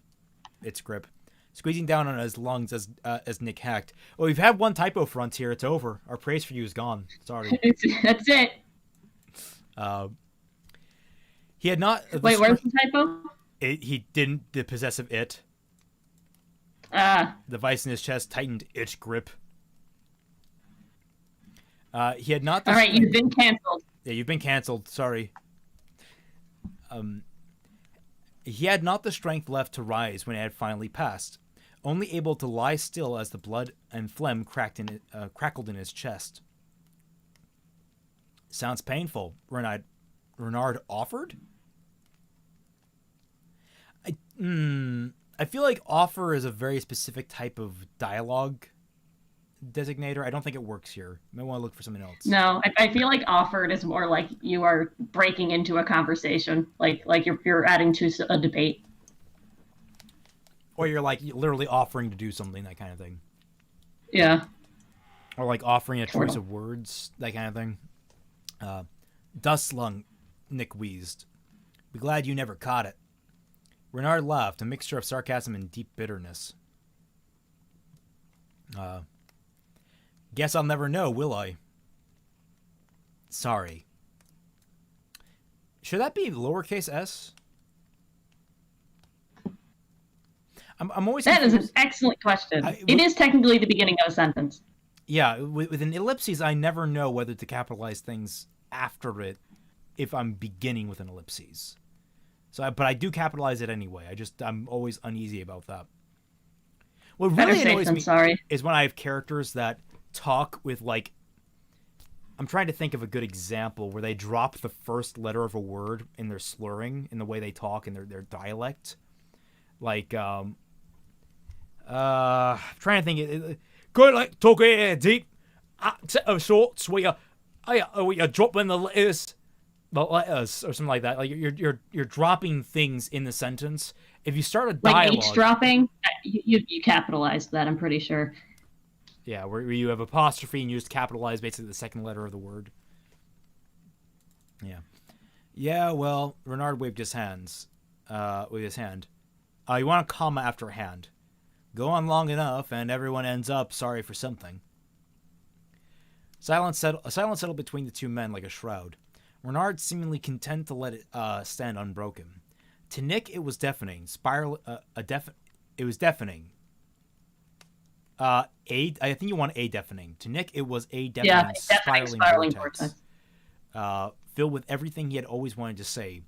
its grip, squeezing down on his lungs as Nick hacked. Well, we've had one typo frontier. It's over. Our praise for you is gone. Sorry. That's it. He had not... Wait, where's the typo? He didn't... The possessive it. Ah. The vice in his chest tightened its grip. He had not... All right, you've been canceled. Yeah, you've been canceled. Sorry. He had not the strength left to rise when it had finally passed, only able to lie still as the blood and phlegm crackled in his chest. Sounds painful, Renard offered? I feel like offer is a very specific type of dialogue designator. I don't think it works here. You might want to look for something else. No, I feel like offered is more like you are breaking into a conversation, like you're adding to a debate. Or you're like literally offering to do something, that kind of thing. Yeah. Or like offering a choice of words, that kind of thing. Dust slung, Nick wheezed. Be glad you never caught it. Renard laughed, a mixture of sarcasm and deep bitterness. Guess I'll never know, will I? Sorry. Should that be lowercase s? I'm always That confused. is an excellent question. It is technically the beginning of a sentence. Yeah, with an ellipses, I never know whether to capitalize things after it if I'm beginning with an ellipses. But I do capitalize it anyway. I'm always uneasy about that. What really annoys me is when I have characters that talk with, like, I'm trying to think of a good example where they drop the first letter of a word in their slurring, in the way they talk, in their dialect. Like, trying to think, good, like, talk deep, short, sweet, you're dropping the letters, or something like that. Like, you're dropping things in the sentence. If you start a dialogue, like H dropping, you capitalized that. I'm pretty sure. Yeah, where you have apostrophe and you just capitalize basically the second letter of the word. Yeah. Yeah, well, Renard waved his hand. You want a comma after hand. Go on long enough, and everyone ends up sorry for something. Silence settled between the two men like a shroud. Renard seemingly content to let it stand unbroken. To Nick, it was deafening. It was deafening. I think you want a deafening. To Nick, it was a deafening, spiraling vortex. Filled with everything he had always wanted to say,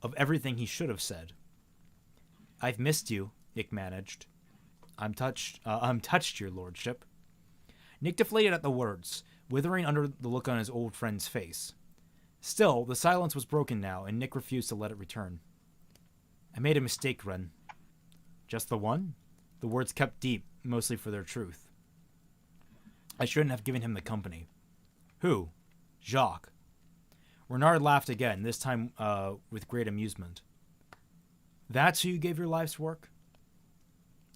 of everything he should have said. I've missed you, Nick managed. I'm touched, your lordship. Nick deflated at the words, withering under the look on his old friend's face. Still, the silence was broken now, and Nick refused to let it return. I made a mistake, Ren. Just the one? The words kept deep, mostly for their truth. I shouldn't have given him the company. Who? Jacques. Renard laughed again, this time with great amusement. That's who you gave your life's work?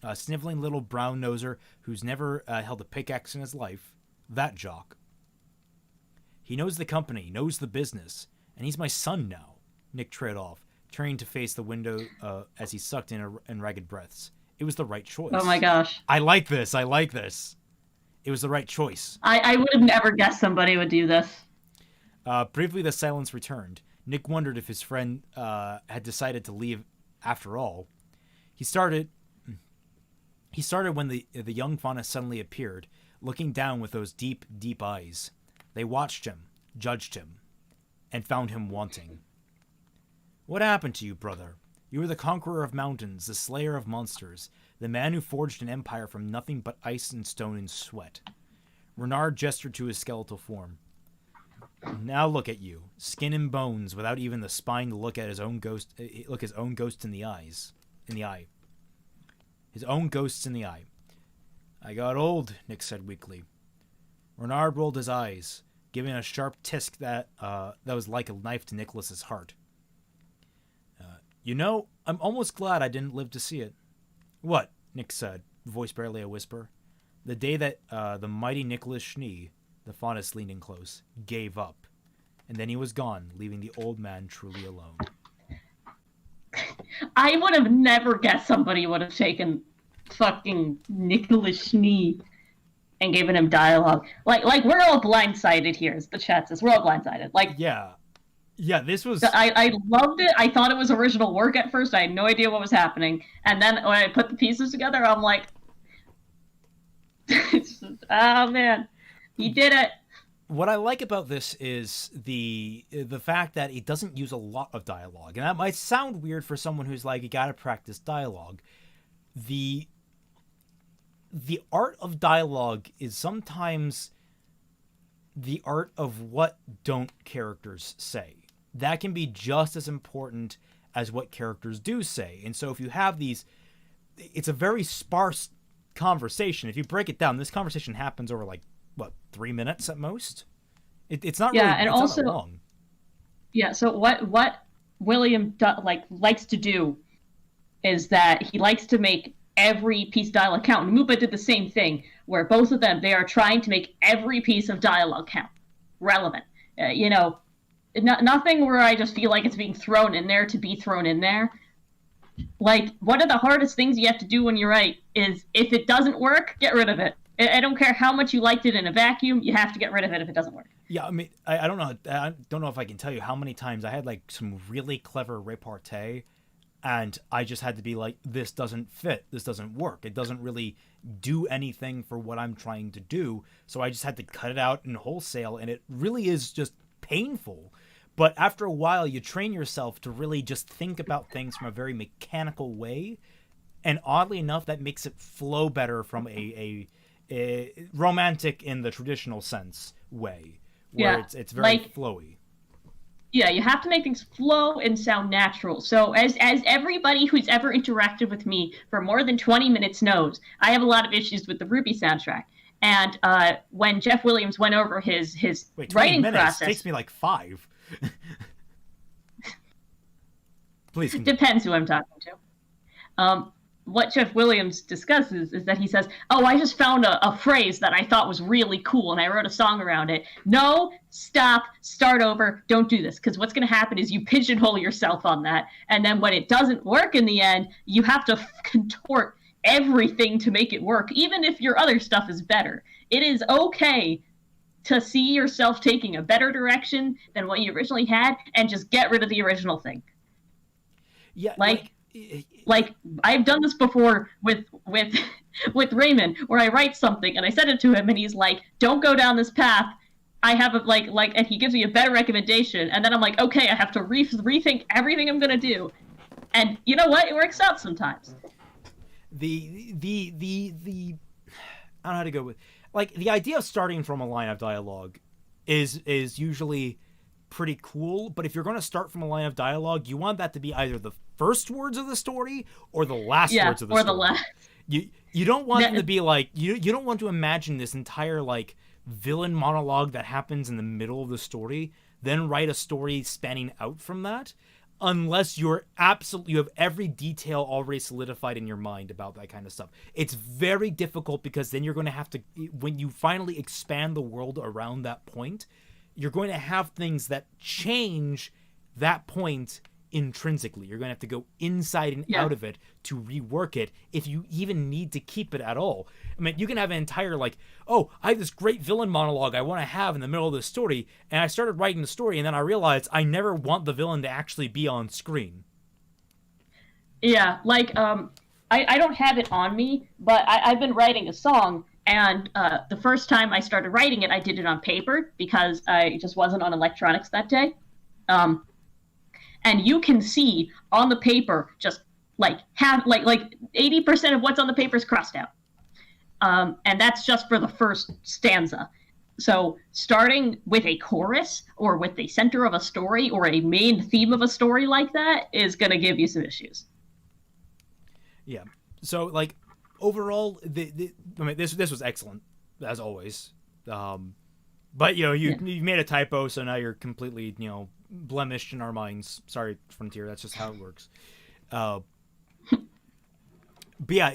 A sniveling little brown noser who's never held a pickaxe in his life. That Jacques. He knows the company, knows the business, and he's my son now, Nick trailed off, turning to face the window as he sucked in ragged breaths. It was the right choice. Oh my gosh. I like this. It was the right choice. I would have never guessed somebody would do this. Briefly, the silence returned. Nick wondered if his friend had decided to leave after all. He started when the young fauna suddenly appeared, looking down with those deep, deep eyes. They watched him, judged him, and found him wanting. What happened to you, brother? You were the conqueror of mountains, the slayer of monsters, the man who forged an empire from nothing but ice and stone and sweat. Renard gestured to his skeletal form. Now look at you, skin and bones, without even the spine to look at his own ghost. Look his own ghost in the eyes, in the eye. His own ghosts in the eye. I got old, Nick said weakly. Renard rolled his eyes, giving a sharp tisk that was like a knife to Nicholas's heart. You know, I'm almost glad I didn't live to see it. What? Nick said, voice barely a whisper. The day that the mighty Nicholas Schnee, the fondest leaning close, gave up. And then he was gone, leaving the old man truly alone. I would have never guessed somebody would have taken fucking Nicholas Schnee and given him dialogue. Like we're all blindsided here, as the chat says. We're all blindsided. Like, yeah, this was... I loved it. I thought it was original work at first. I had no idea what was happening. And then when I put the pieces together, I'm like... oh, man. He did it. What I like about this is the fact that it doesn't use a lot of dialogue. And that might sound weird for someone who's like, you gotta practice dialogue. The art of dialogue is sometimes the art of what don't characters say. That can be just as important as what characters do say. And so if you have these, it's a very sparse conversation. If you break it down, this conversation happens over like, what, 3 minutes at most? It's not really, and it's also, not that long. Yeah, so what William likes to do is that he likes to make every piece of dialogue count. And Mupa did the same thing, where both of them, they are trying to make every piece of dialogue count, relevant. Nothing where I just feel like it's being thrown in there to be thrown in there. Like, one of the hardest things you have to do when you write is, if it doesn't work, get rid of it. I don't care how much you liked it in a vacuum, you have to get rid of it if it doesn't work. Yeah, I mean, I don't know if I can tell you how many times I had like some really clever repartee, and I just had to be like, this doesn't fit, this doesn't work, it doesn't really do anything for what I'm trying to do, so I just had to cut it out in wholesale, and it really is just painful. But after a while, you train yourself to really just think about things from a very mechanical way, and oddly enough, that makes it flow better from a romantic in the traditional sense way, where it's very flowy. Yeah, you have to make things flow and sound natural. So as everybody who's ever interacted with me for more than 20 minutes knows, I have a lot of issues with the RWBY soundtrack. And when Jeff Williams went over his writing process... It takes me like 5. Please. Depends who I'm talking to. What Jeff Williams discusses is that he says, oh, I just found a phrase that I thought was really cool, and I wrote a song around it. No, stop, start over, don't do this. Because what's going to happen is you pigeonhole yourself on that, and then when it doesn't work in the end, you have to contort everything to make it work, even if your other stuff is better. It is okay to see yourself taking a better direction than what you originally had, and just get rid of the original thing. Yeah, like I've done this before with Raymond, where I write something and I send it to him and he's like, don't go down this path. I have a and he gives me a better recommendation, and then I'm like, okay, I have to rethink everything I'm gonna do. And you know what? It works out sometimes. I don't know how to go with, like, the idea of starting from a line of dialogue is usually pretty cool, but if you're going to start from a line of dialogue, you want that to be either the first words of the story or the last words of the story. The last. You don't want them to be like, you don't want to imagine this entire like villain monologue that happens in the middle of the story, then write a story spanning out from that, unless you have every detail already solidified in your mind about that kind of stuff. It's very difficult, because then you're going to have to, when you finally expand the world around that point, you're going to have things that change that point intrinsically. You're going to have to go inside and out of it to rework it, if you even need to keep it at all. I mean, you can have an entire, like, oh, I have this great villain monologue I want to have in the middle of the story, and I started writing the story, and then I realized I never want the villain to actually be on screen. Yeah, like, I don't have it on me, but I've been writing a song, And the first time I started writing it, I did it on paper because I just wasn't on electronics that day. And you can see on the paper just like 80% of what's on the paper is crossed out. And that's just for the first stanza. So starting with a chorus or with the center of a story or a main theme of a story like that is going to give you some issues. Yeah. So like overall, I mean, this was excellent as always. But you made a typo, so now you're completely blemished in our minds. Sorry, Frontier. That's just how it works. But yeah,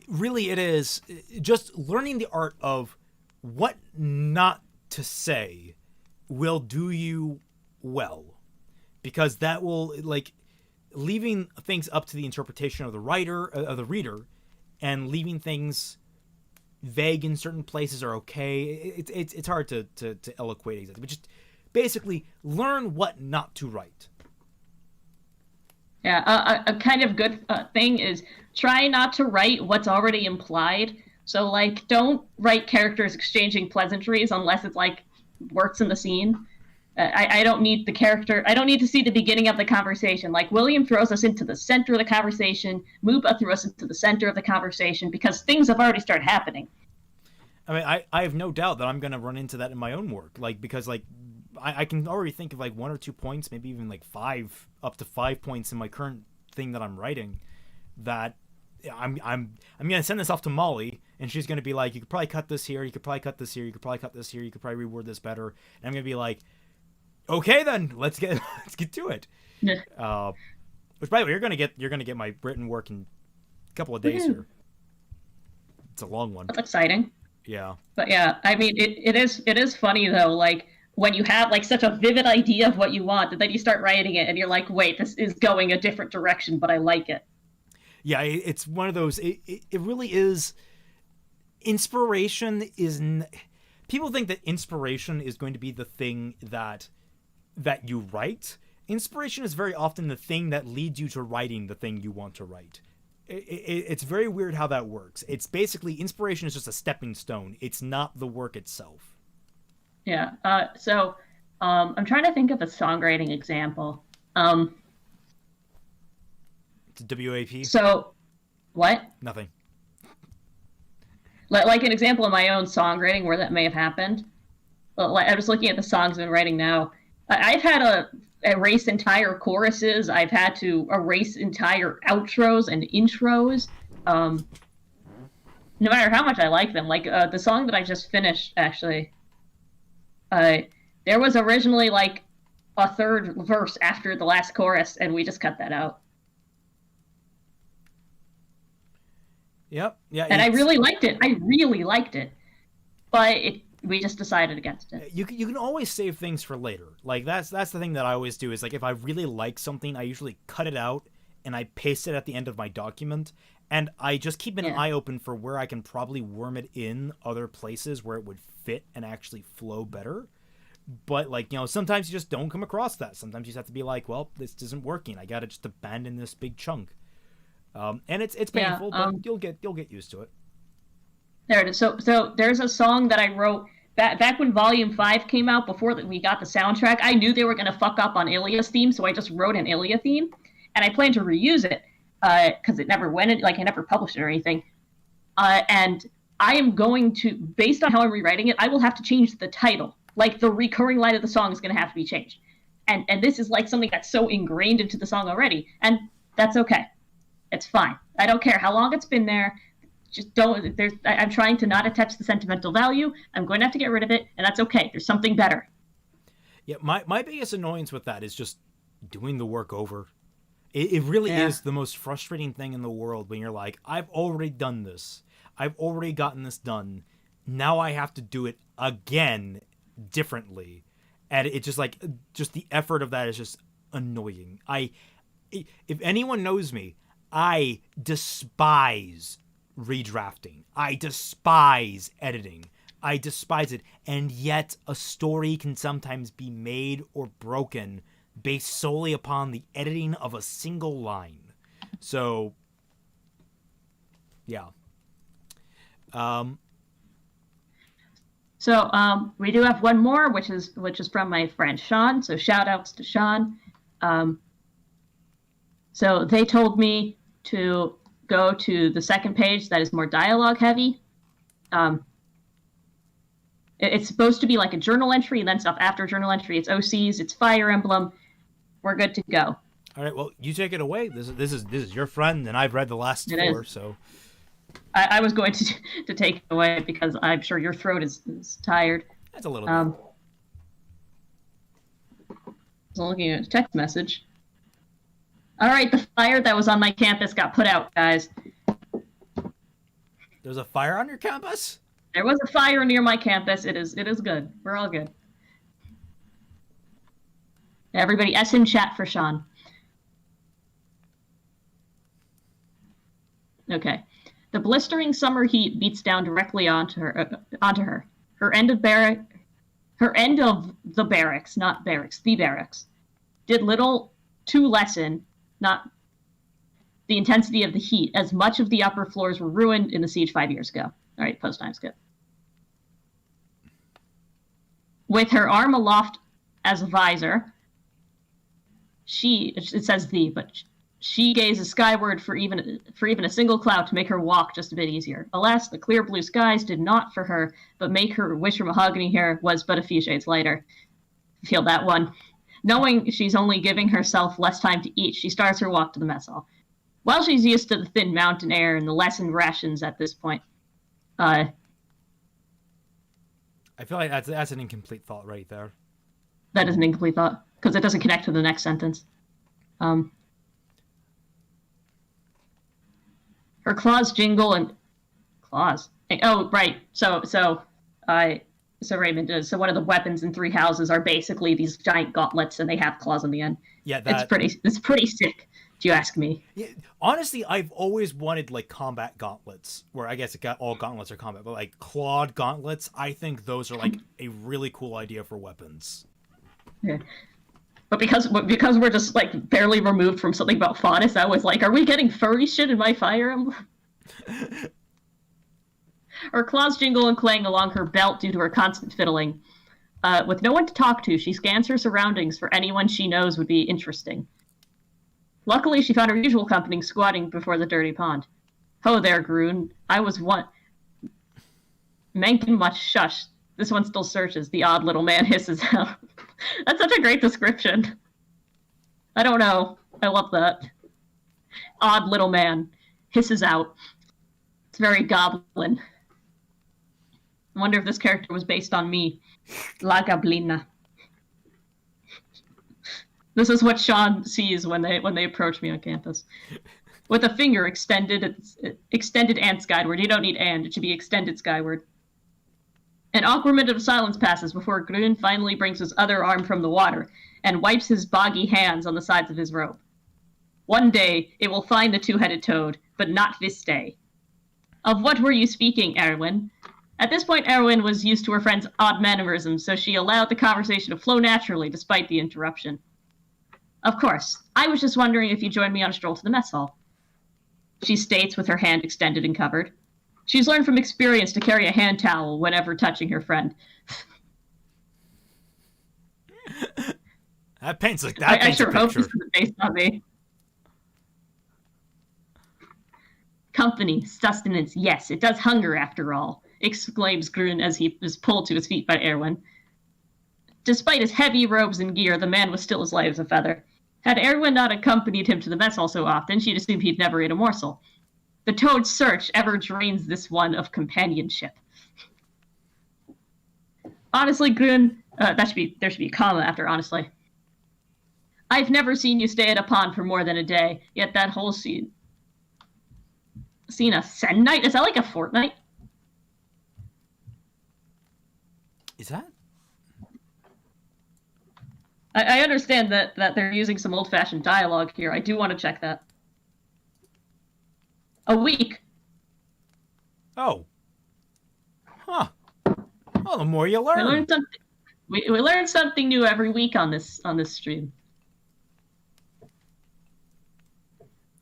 really, it is just learning the art of what not to say will do you well, because that will leaving things up to the interpretation of the writer, of the reader, and leaving things vague in certain places are okay. It's hard to eloquate exactly, but just basically learn what not to write. Yeah, a kind of good thing is try not to write what's already implied. So, don't write characters exchanging pleasantries unless it's, works in the scene. I don't need the character. I don't need to see the beginning of the conversation. William throws us into the center of the conversation. Muba threw us into the center of the conversation because things have already started happening. I mean, I have no doubt that I'm going to run into that in my own work. Because I can already think of 1 or 2 points, maybe even 5, up to 5 points in my current thing that I'm writing that I'm going to send this off to Molly, and she's going to be like, you could probably cut this here, you could probably cut this here, you could probably cut this here, you could probably reword this better. And I'm going to be like, okay, then let's get to it. Yeah. Which, by the way, you're gonna get my written work in a couple of days here. It's a long one. That's exciting. Yeah. But yeah, I mean, it is funny though. When you have such a vivid idea of what you want, and then you start writing it, and you're like, wait, this is going a different direction, but I like it. Yeah, it's one of those. It really is. Inspiration is. People think that inspiration is going to be the thing that you write. Inspiration is very often the thing that leads you to writing the thing you want to write. It's very weird how that works. It's basically, inspiration is just a stepping stone. It's not the work itself. Yeah. So I'm trying to think of a songwriting example. It's a WAP. So, what? Nothing. An example of my own songwriting where that may have happened. I'm just looking at the songs I've been writing now. I've had to erase entire choruses. I've had to erase entire outros and intros. No matter how much I like them. The song that I just finished, actually, there was originally a third verse after the last chorus, and we just cut that out. Yep. Yeah. And I really liked it. But we just decided against it. You can always save things for later. That's the thing that I always do is if I really like something, I usually cut it out and I paste it at the end of my document, and I just keep an eye open for where I can probably worm it in other places where it would fit and actually flow better. But sometimes you just don't come across that. Sometimes you just have to be like, well, this isn't working. I got to just abandon this big chunk. And it's painful, but you'll get used to it. There it is. So there's a song that I wrote back when Volume 5 came out, before we got the soundtrack. I knew they were going to fuck up on Ilya's theme, so I just wrote an Ilya theme, and I plan to reuse it because it never went, I never published it or anything. And I am going to, based on how I'm rewriting it, I will have to change the title. The recurring line of the song is going to have to be changed. And this is something that's so ingrained into the song already, and that's okay. It's fine. I don't care how long it's been there. Just don't. I'm trying to not attach the sentimental value. I'm going to have to get rid of it, and that's okay. There's something better. Yeah, my biggest annoyance with that is just doing the work over. It really is the most frustrating thing in the world when you're like, I've already done this. I've already gotten this done. Now I have to do it again differently. And it's just just the effort of that is just annoying. If anyone knows me, I despise redrafting. I despise editing. I despise it. And yet a story can sometimes be made or broken based solely upon the editing of a single line. So, yeah. So we do have one more, which is from my friend Sean. So shout outs to Sean. So they told me to go to the second page that is more dialogue heavy. It's supposed to be like a journal entry, and then stuff after journal entry. It's OCs, it's Fire Emblem. We're good to go. All right, well, you take it away. This is your friend, and I've read the last four, so. I was going to take it away because I'm sure your throat is tired. That's a little bit. So looking at a text message. All right, the fire that was on my campus got put out, guys. There's a fire on your campus? There was a fire near my campus. It is good. We're all good. Everybody, S in chat for Sean. Okay. The blistering summer heat beats down directly onto her. Her end of the barracks, not barracks, the barracks, did little to lessen, not the intensity of the heat, as much of the upper floors were ruined in the siege 5 years ago. All right, post time skip. With her arm aloft as a visor, it says she gazes skyward for even a single cloud to make her walk just a bit easier. Alas, the clear blue skies did not for her, but make her wish her mahogany hair was but a few shades lighter. Feel that one. Knowing she's only giving herself less time to eat, she starts her walk to the mess hall. While she's used to the thin mountain air and the lessened rations at this point, I feel like that's an incomplete thought right there. That is an incomplete thought, because it doesn't connect to the next sentence. Her claws jingle and claws. Oh, right. So Raymond does. So one of the weapons in Three Houses are basically these giant gauntlets, and they have claws on the end. Yeah, it's pretty sick. Do you ask me? Yeah, honestly, I've always wanted like combat gauntlets, where I guess all gauntlets are combat, but like clawed gauntlets. I think those are like a really cool idea for weapons. Yeah. But because we're just like barely removed from something about Faunus, I was like, are we getting furry shit in my Fire Emblem? Her claws jingle and clang along her belt due to her constant fiddling. With no one to talk to, she scans her surroundings for anyone she knows would be interesting. Luckily, she found her usual company squatting before the dirty pond. Ho there, Groon. I was one. Mencken much shush. This one still searches. The odd little man hisses out. That's such a great description. I don't know. I love that. Odd little man hisses out. It's very goblin. I wonder if this character was based on me. La Gablina. This is what Sean sees when they approach me on campus. With a finger extended and skyward. You don't need and. It should be extended skyward. An awkward minute of silence passes before Grun finally brings his other arm from the water and wipes his boggy hands on the sides of his robe. One day, it will find the two-headed toad, but not this day. Of what were you speaking, Erwin? At this point, Erwin was used to her friend's odd mannerisms, so she allowed the conversation to flow naturally despite the interruption. Of course, I was just wondering if you'd join me on a stroll to the mess hall. She states with her hand extended and covered. She's learned from experience to carry a hand towel whenever touching her friend. That paints a I sure picture. hope this isn't based on me. Company, sustenance, yes, it does hunger after all, exclaims Grun as he is pulled to his feet by Erwin. Despite his heavy robes and gear, the man was still as light as a feather. Had Erwin not accompanied him to the mess hall so often, she'd assumed he'd never ate a morsel. The toad's search ever drains this one of companionship. Honestly, Grun, there should be a comma after honestly. I've never seen you stay at a pond for more than a day, yet that whole scene a Sen night? Is that like a fortnight? Is that? I understand that they're using some old-fashioned dialogue here. I do want to check that. A week. Oh. Huh. Well, the more you learn. We learn something new every week on this stream.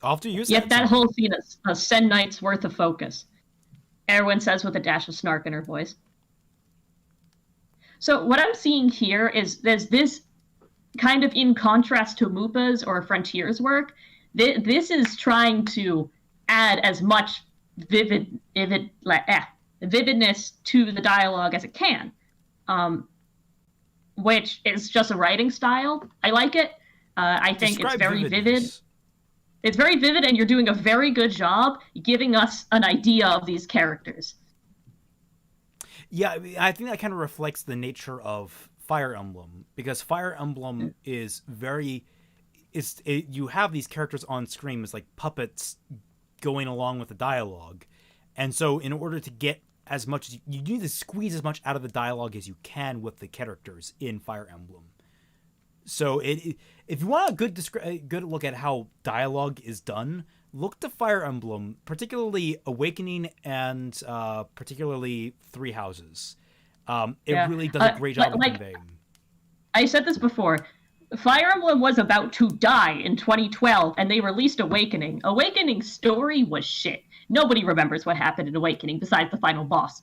I'll have to use Yet that whole scene is a Sen night's worth of focus. Erwin says with a dash of snark in her voice. So what I'm seeing here is there's this kind of in contrast to Mupa's or Frontier's work. This is trying to add as much vividness to the dialogue as it can, which is just a writing style. I like it. I think it's very vivid. It's very vivid, and you're doing a very good job giving us an idea of these characters. Yeah, I think that kind of reflects the nature of Fire Emblem, because Fire Emblem is very... you have these characters on screen as like puppets going along with the dialogue. And so in order to get as much... You need to squeeze as much out of the dialogue as you can with the characters in Fire Emblem. So if you want a good look at how dialogue is done, look to Fire Emblem, particularly Awakening and particularly Three Houses. It really does a great job of conveying. I said this before. Fire Emblem was about to die in 2012, and they released Awakening. Awakening's story was shit. Nobody remembers what happened in Awakening besides the final boss.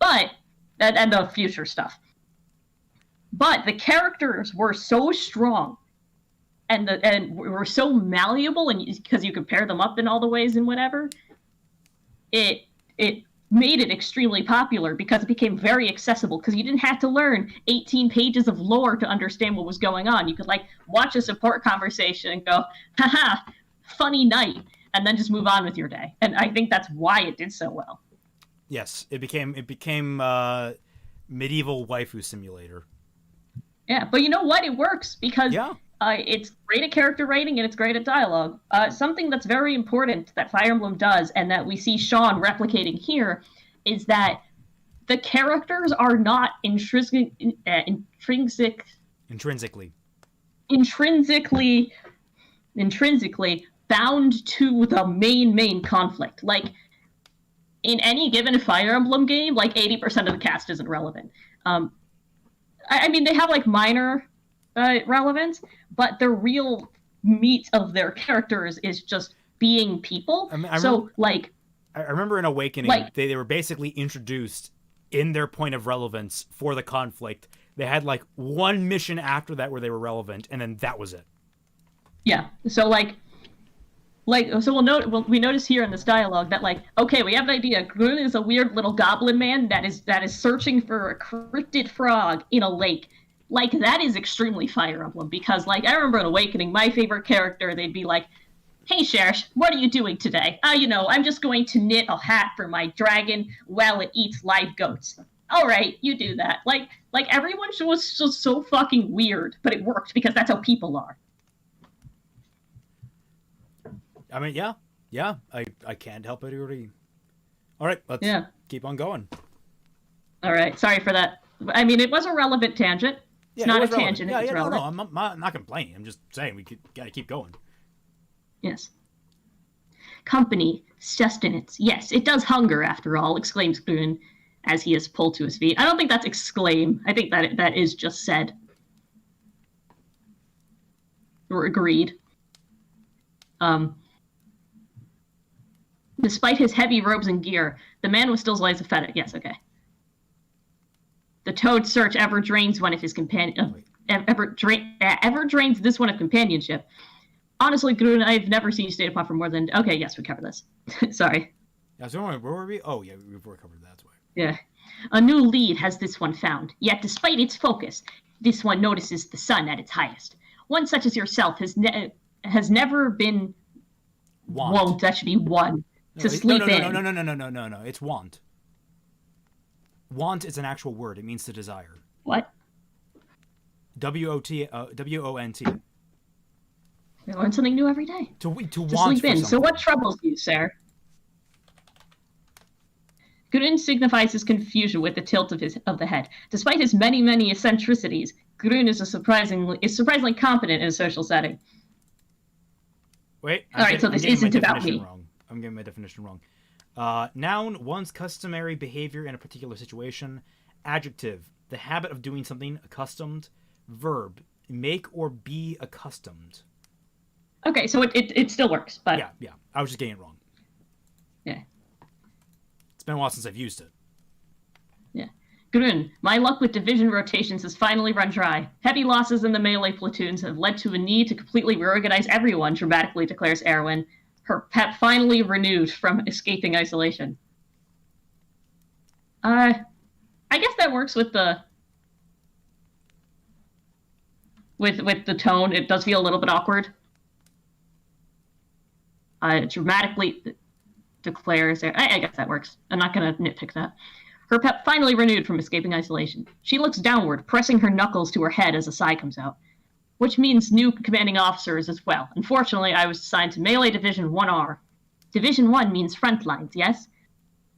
And the future stuff. But the characters were so strong, and were so malleable, and because you could pair them up in all the ways and whatever, it made it extremely popular because it became very accessible, because you didn't have to learn 18 pages of lore to understand what was going on. You could like watch a support conversation and go, haha, funny night, and then just move on with your day. And I think that's why it did so well. Yes, it became medieval waifu simulator. Yeah, but you know what? It works because it's great at character writing and it's great at dialogue. Something that's very important that Fire Emblem does, and that we see Sean replicating here, is that the characters are not intrinsically bound to the main conflict. Like, in any given Fire Emblem game, like 80% of the cast isn't relevant. I mean, they have like minor relevance, but the real meat of their characters is just being people. I remember in Awakening, they were basically introduced in their point of relevance for the conflict. They had like one mission after that where they were relevant, and then that was it. Yeah. So we notice here in this dialogue that okay, we have an idea. Grun is a weird little goblin man that is searching for a cryptid frog in a lake. Like, that is extremely Fire Emblem, because I remember in Awakening, my favorite character, they'd be like, "Hey, Sherish, what are you doing today?" I'm just going to knit a hat for my dragon while it eats live goats." All right, you do that. Like everyone was just so fucking weird, but it worked because that's how people are. I mean, yeah, I can't help it already. All right, let's keep on going. All right, sorry for that. I mean, it was a relevant tangent. It's not a tangent. It's relevant. No, I'm not complaining. I'm just saying we gotta keep going. Yes. Company, sustenance. Yes, it does hunger, after all, exclaims Grun as he is pulled to his feet. I don't think that's exclaim. I think that is just said. Or agreed. Despite his heavy robes and gear, the man was still lysophilic. Yes, okay. The Toad search ever drains one of his ever drains this one of companionship. Honestly, Grun, I've never seen you stay upon for more than... Okay, yes, we covered this. Sorry. Yeah, so where were we? Oh, yeah, we've covered that. That's why. Yeah. A new lead has this one found. Yet, despite its focus, this one notices the sun at its highest. One such as yourself has never been... Won't. That should be one. To sleep in. No. It's want. Want is an actual word. It means to desire. What? W-O-N-T. We learn something new every day. To want sleep in. So what troubles you, sir? Grun signifies his confusion with the tilt of the head. Despite his many eccentricities, Grun is surprisingly competent in a social setting. Wait. So this isn't about me. I'm getting my definition wrong. Noun, one's customary behavior in a particular situation. Adjective, the habit of doing something. Accustomed. Verb, make or be accustomed. Okay, so it still works, but... Yeah. I was just getting it wrong. Yeah. It's been a while since I've used it. Yeah. Grun, my luck with division rotations has finally run dry. Heavy losses in the melee platoons have led to a need to completely reorganize everyone, dramatically declares Erwin, her pep finally renewed from escaping isolation. I guess that works with the with the tone. It does feel a little bit awkward. Dramatically declares. I guess that works. I'm not going to nitpick that. Her pep finally renewed from escaping isolation. She looks downward, pressing her knuckles to her head as a sigh comes out. Which means new commanding officers as well. Unfortunately, I was assigned to Melee Division 1R. Division 1 means front lines, yes?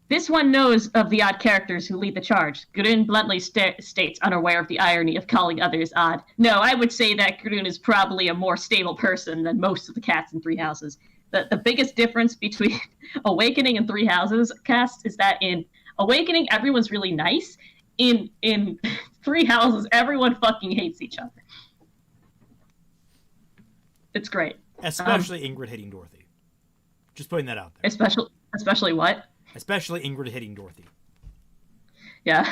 This one knows of the odd characters who lead the charge. Grun bluntly states, unaware of the irony of calling others odd. No, I would say that Grun is probably a more stable person than most of the cats in Three Houses. The biggest difference between Awakening and Three Houses cast is that in Awakening, everyone's really nice. In Three Houses, everyone fucking hates each other. It's great. Especially Ingrid hitting Dorothy. Just putting that out there. Especially what? Especially Ingrid hitting Dorothy. Yeah.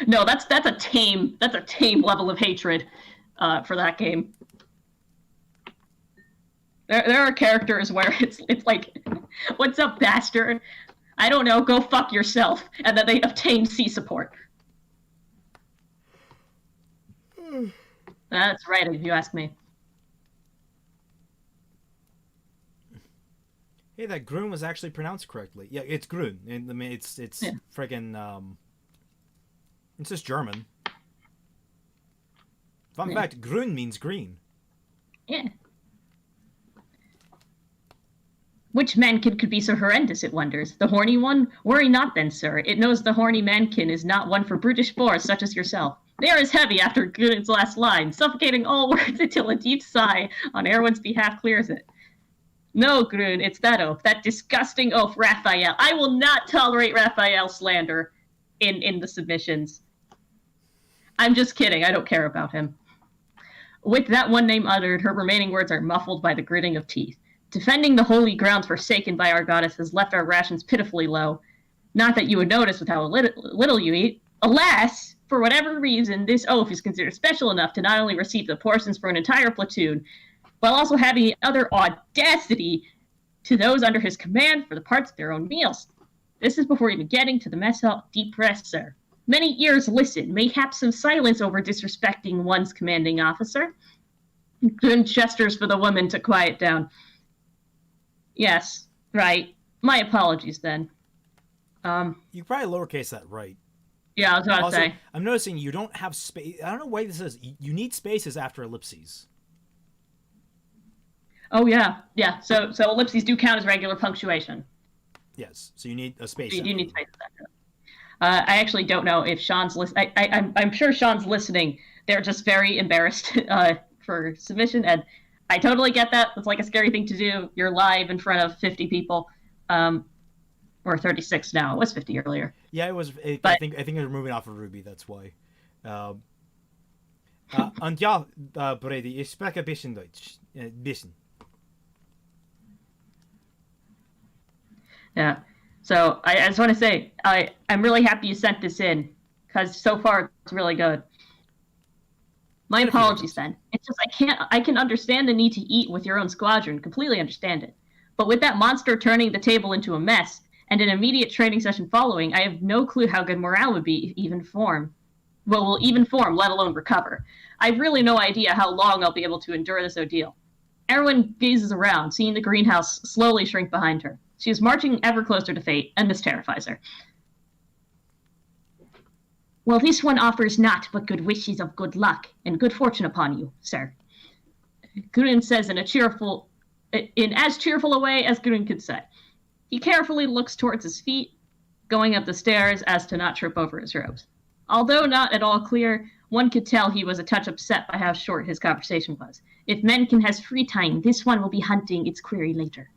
No, that's a tame level of hatred for that game. There are characters where it's like, what's up, bastard? I don't know, go fuck yourself. And then they obtain C support. That's right, if you ask me. Hey, that Grun was actually pronounced correctly. Yeah, it's Grun. I mean, it's friggin', it's just German. Fun fact, Grun means green. Yeah. Which mankin could be so horrendous, it wonders? The horny one? Worry not then, sir. It knows the horny mankin is not one for brutish boors such as yourself. They are as heavy after Grun's last line, suffocating all words until a deep sigh on Erwin's behalf clears it. No, Grun, it's that oaf, that disgusting oaf, Raphael. I will not tolerate Raphael slander in the submissions. I'm just kidding, I don't care about him. With that one name uttered, her remaining words are muffled by the gritting of teeth. Defending the holy grounds forsaken by our goddess has left our rations pitifully low. Not that you would notice with how little you eat. Alas, for whatever reason, this oaf is considered special enough to not only receive the portions for an entire platoon, while also having the other audacity to those under his command for the parts of their own meals. This is before even getting to the mess hall. Deep breath, sir. Many ears listen, mayhap some silence over disrespecting one's commanding officer. Grun gestures for the woman to quiet down. Yes, right. My apologies then. You probably lowercase that right. Yeah, I was about to say. I'm noticing you don't have space. I don't know why this is. You need spaces after ellipses. Oh, yeah. Yeah, so ellipses do count as regular punctuation. Yes, so you need a space. You do need spaces after that. I actually don't know if Sean's listening. I'm sure Sean's listening. They're just very embarrassed for submission, and I totally get that. It's like a scary thing to do. You're live in front of 50 people, or 36 now. It was 50 earlier. Yeah, it was. I think they're moving off of RWBY. That's why. Und ja, Brady, ich spreche ein bisschen Deutsch. Bisschen. Yeah. So I just want to say I'm really happy you sent this in, because so far it's really good. My apologies then. It's just I can understand the need to eat with your own squadron, completely understand it. But with that monster turning the table into a mess, and an immediate training session following, I have no clue how good morale would be even form. Well, will even form, let alone recover. I have really no idea how long I'll be able to endure this ordeal. Erwin gazes around, seeing the greenhouse slowly shrink behind her. She is marching ever closer to fate, and this terrifies her. Well, this one offers naught but good wishes of good luck and good fortune upon you, sir. Grun says in as cheerful a way as Grun could say. He carefully looks towards his feet, going up the stairs as to not trip over his robes. Although not at all clear, one could tell he was a touch upset by how short his conversation was. If Mencken has free time, this one will be hunting its quarry later.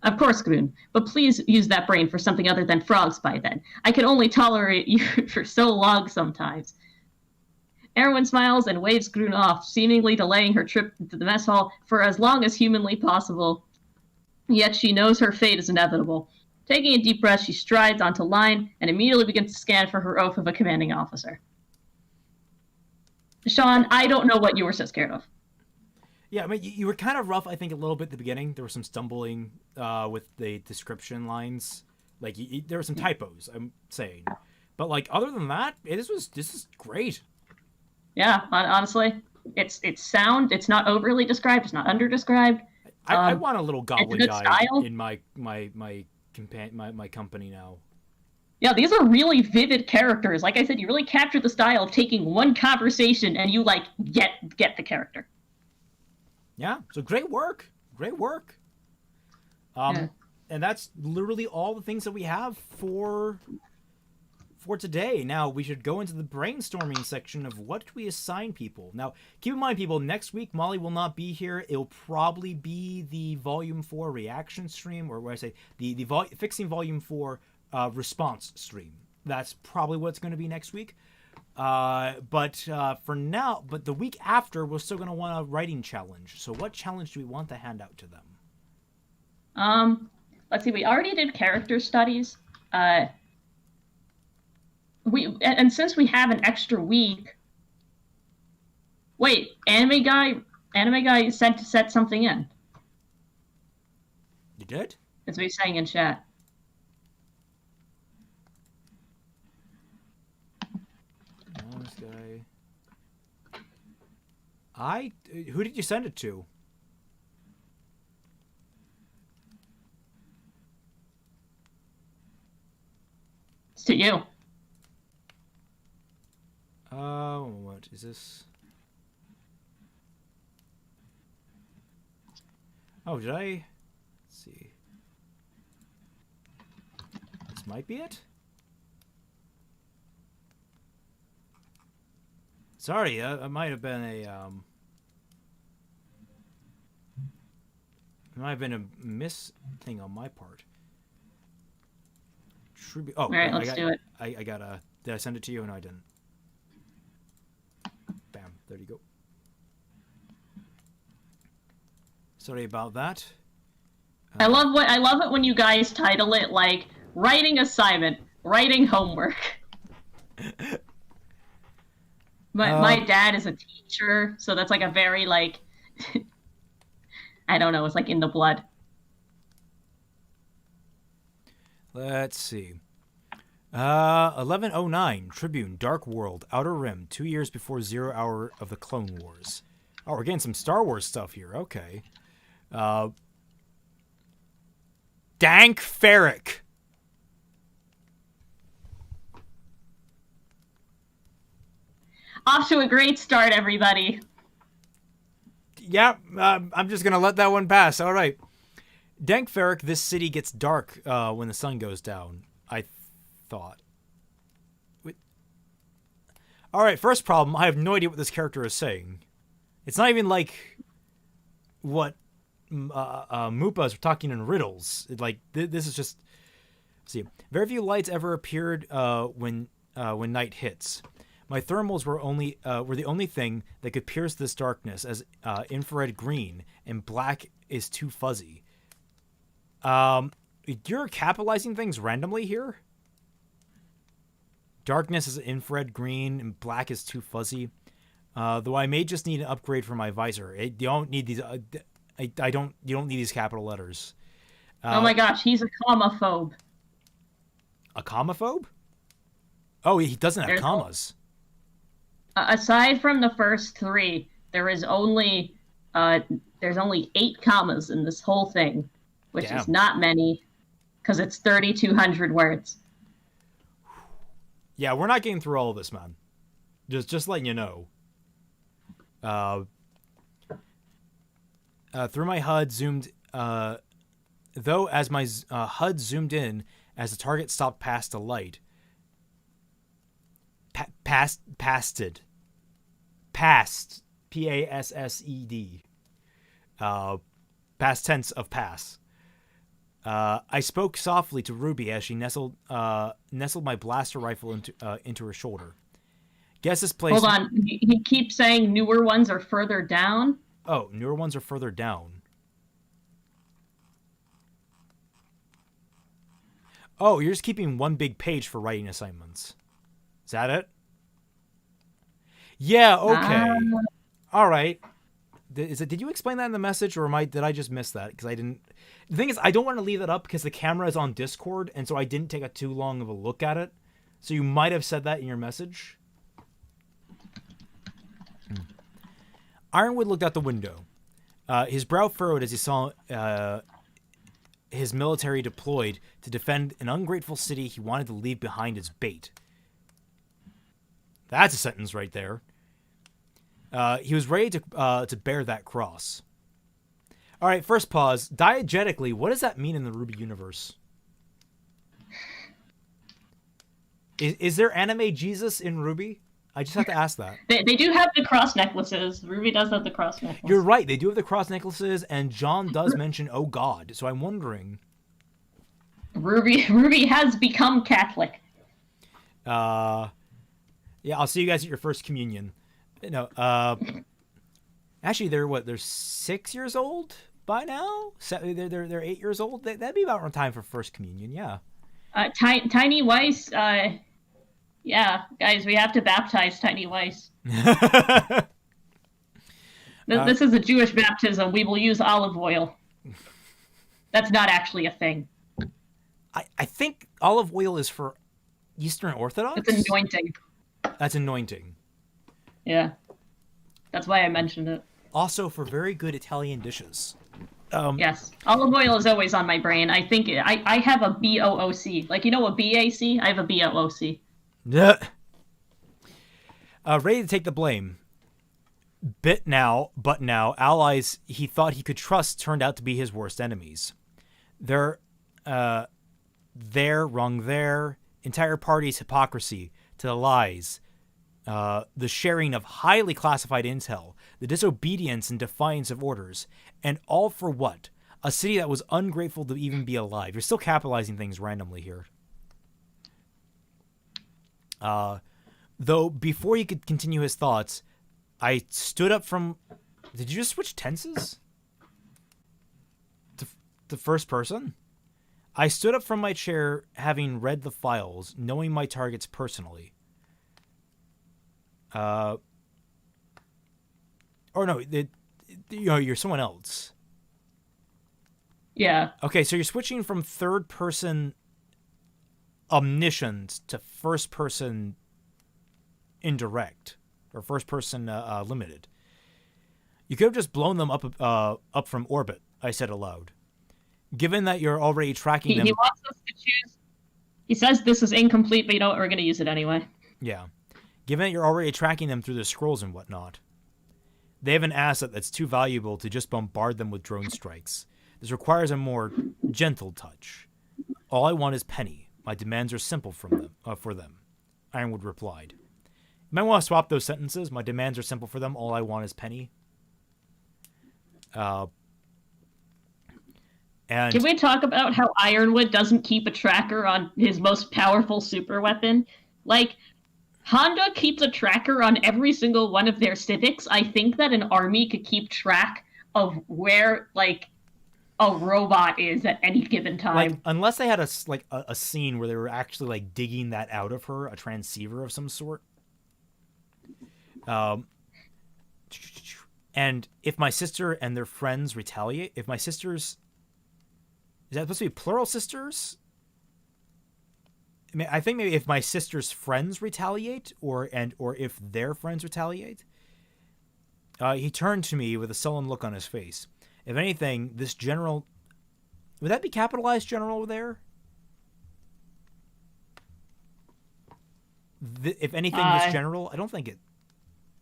Of course, Grun, but please use that brain for something other than frogs by then. I can only tolerate you for so long sometimes. Erwin smiles and waves Grun off, seemingly delaying her trip to the mess hall for as long as humanly possible. Yet she knows her fate is inevitable. Taking a deep breath, she strides onto line and immediately begins to scan for her oath of a commanding officer. Sean, I don't know what you were so scared of. Yeah, I mean, you were kind of rough, I think, a little bit at the beginning. There was some stumbling with the description lines. Like, there were some typos, I'm saying. But, like, other than that, this is great. Yeah, honestly, it's sound. It's not overly described. It's not under-described. I want a little goblin guy style. in my company now. Yeah, these are really vivid characters. Like I said, you really captured the style of taking one conversation and you, like, get the character. Yeah, so great work. Great work. And that's literally all the things that we have for today. Now, we should go into the brainstorming section of what we assign people. Now, keep in mind, people, next week, Molly will not be here. It'll probably be the Volume 4 reaction stream, or what I say, the Fixing Volume 4 response stream. That's probably what it's going to be next week. But for now, but the week after, we're still going to want a writing challenge. So what challenge do we want to hand out to them? Let's see. We already did character studies. And since we have an extra week, wait, anime guy set something in. You did? That's what he's saying in chat. Who did you send it to? It's to you. What is this? Oh, did I? Let's see. This might be it? Sorry, it might have been a, it might have been a miss thing on my part. Oh, all right, let's do it. I got a, did I send it to you? No, I didn't. Bam, there you go. Sorry about that. I love it when you guys title it like writing assignment, writing homework. My dad is a teacher, so that's like a very, like, I don't know, it's like in the blood. Let's see. 1109, Tribune, Dark World, Outer Rim, 2 years before 0 hour of the Clone Wars. Oh, we're getting some Star Wars stuff here. Okay. Dank Ferrick. Off to a great start, everybody. Yeah, I'm just going to let that one pass. All right. Dank Ferrick, this city gets dark when the sun goes down, I thought. Wait. All right, first problem, I have no idea what this character is saying. It's not even like what Moopas were talking in riddles. This is just... See, very few lights ever appeared when night hits. My thermals were the only thing that could pierce this darkness, as infrared green and black is too fuzzy. You're capitalizing things randomly here? Darkness is infrared green and black is too fuzzy. Though I may just need an upgrade for my visor. You don't need these. You don't need these capital letters. Oh my gosh, he's a comma-phobe. A comma-phobe? Oh, he doesn't have commas. Aside from the first three, there's only 8 commas in this whole thing, which is not many, because it's 3,200 words. Yeah, we're not getting through all of this, man. Just letting you know. Through my HUD zoomed, though as my HUD zoomed in as the target stopped past a light. Passed, P-A-S-S-E-D. Past tense of pass. I spoke softly to RWBY as she nestled my blaster rifle into her shoulder. Guess this place... Hold on, he keeps saying newer ones are further down? Oh, newer ones are further down. Oh, you're just keeping one big page for writing assignments. Is that it? Yeah, okay. All right. Did you explain that in the message, or did I just miss that? Because I didn't. The thing is, I don't want to leave that up because the camera is on Discord, and so I didn't take too long of a look at it. So you might have said that in your message. Ironwood looked out the window. His brow furrowed as he saw his military deployed to defend an ungrateful city he wanted to leave behind as bait. That's a sentence right there. He was ready to bear that cross. All right, first pause. Diegetically, what does that mean in the RWBY universe? Is there anime Jesus in RWBY? I just have to ask that. They do have the cross necklaces. RWBY does have the cross necklaces. You're right. They do have the cross necklaces, and John does mention, oh God. So I'm wondering. RWBY has become Catholic. Yeah, I'll see you guys at your first communion. No, actually, they're 6 years old by now? They're 8 years old? That'd be about time for first communion, yeah. Tiny Weiss, yeah, guys, we have to baptize Tiny Weiss. This is a Jewish baptism. We will use olive oil. That's not actually a thing. I think olive oil is for Eastern Orthodox? It's anointing. That's anointing. Yeah. That's why I mentioned it. Also for very good Italian dishes. Yes. Olive oil is always on my brain. I think I have a BOOC. Like, you know what BAC? I have a BOOC. Yeah. Ready to take the blame. But now, allies he thought he could trust turned out to be his worst enemies. Wrong there. Entire party's hypocrisy to the lies. The sharing of highly classified intel, the disobedience and defiance of orders, and all for what? A city that was ungrateful to even be alive. You're still capitalizing things randomly here. Though before he could continue his thoughts, I stood up from... Did you just switch tenses? To first person? I stood up from my chair, having read the files, knowing my targets personally. Or no, you're someone else. Yeah. Okay, so you're switching from third person omniscient to first person indirect, or first person limited. You could have just blown them up from orbit, I said aloud. Given that you're already tracking them... He wants us to choose... He says this is incomplete, but you know what? We're going to use it anyway. Yeah. Given that you're already tracking them through the scrolls and whatnot. They have an asset that's too valuable to just bombard them with drone strikes. This requires a more gentle touch. All I want is Penny. My demands are simple for them. Ironwood replied. You might want to swap those sentences. My demands are simple for them. All I want is Penny. And can we talk about how Ironwood doesn't keep a tracker on his most powerful super weapon? Like, Honda keeps a tracker on every single one of their civics. I think that an army could keep track of where, like, a robot is at any given time. Like, unless they had a scene where they were actually like digging that out of her, a transceiver of some sort. And if my sister and their friends retaliate, if my sisters... Is that supposed to be plural sisters? I mean, I think maybe if my sister's friends retaliate, or if their friends retaliate. He turned to me with a sullen look on his face. If anything, this general... Would that be capitalized general there? If anything, this general... I don't think it...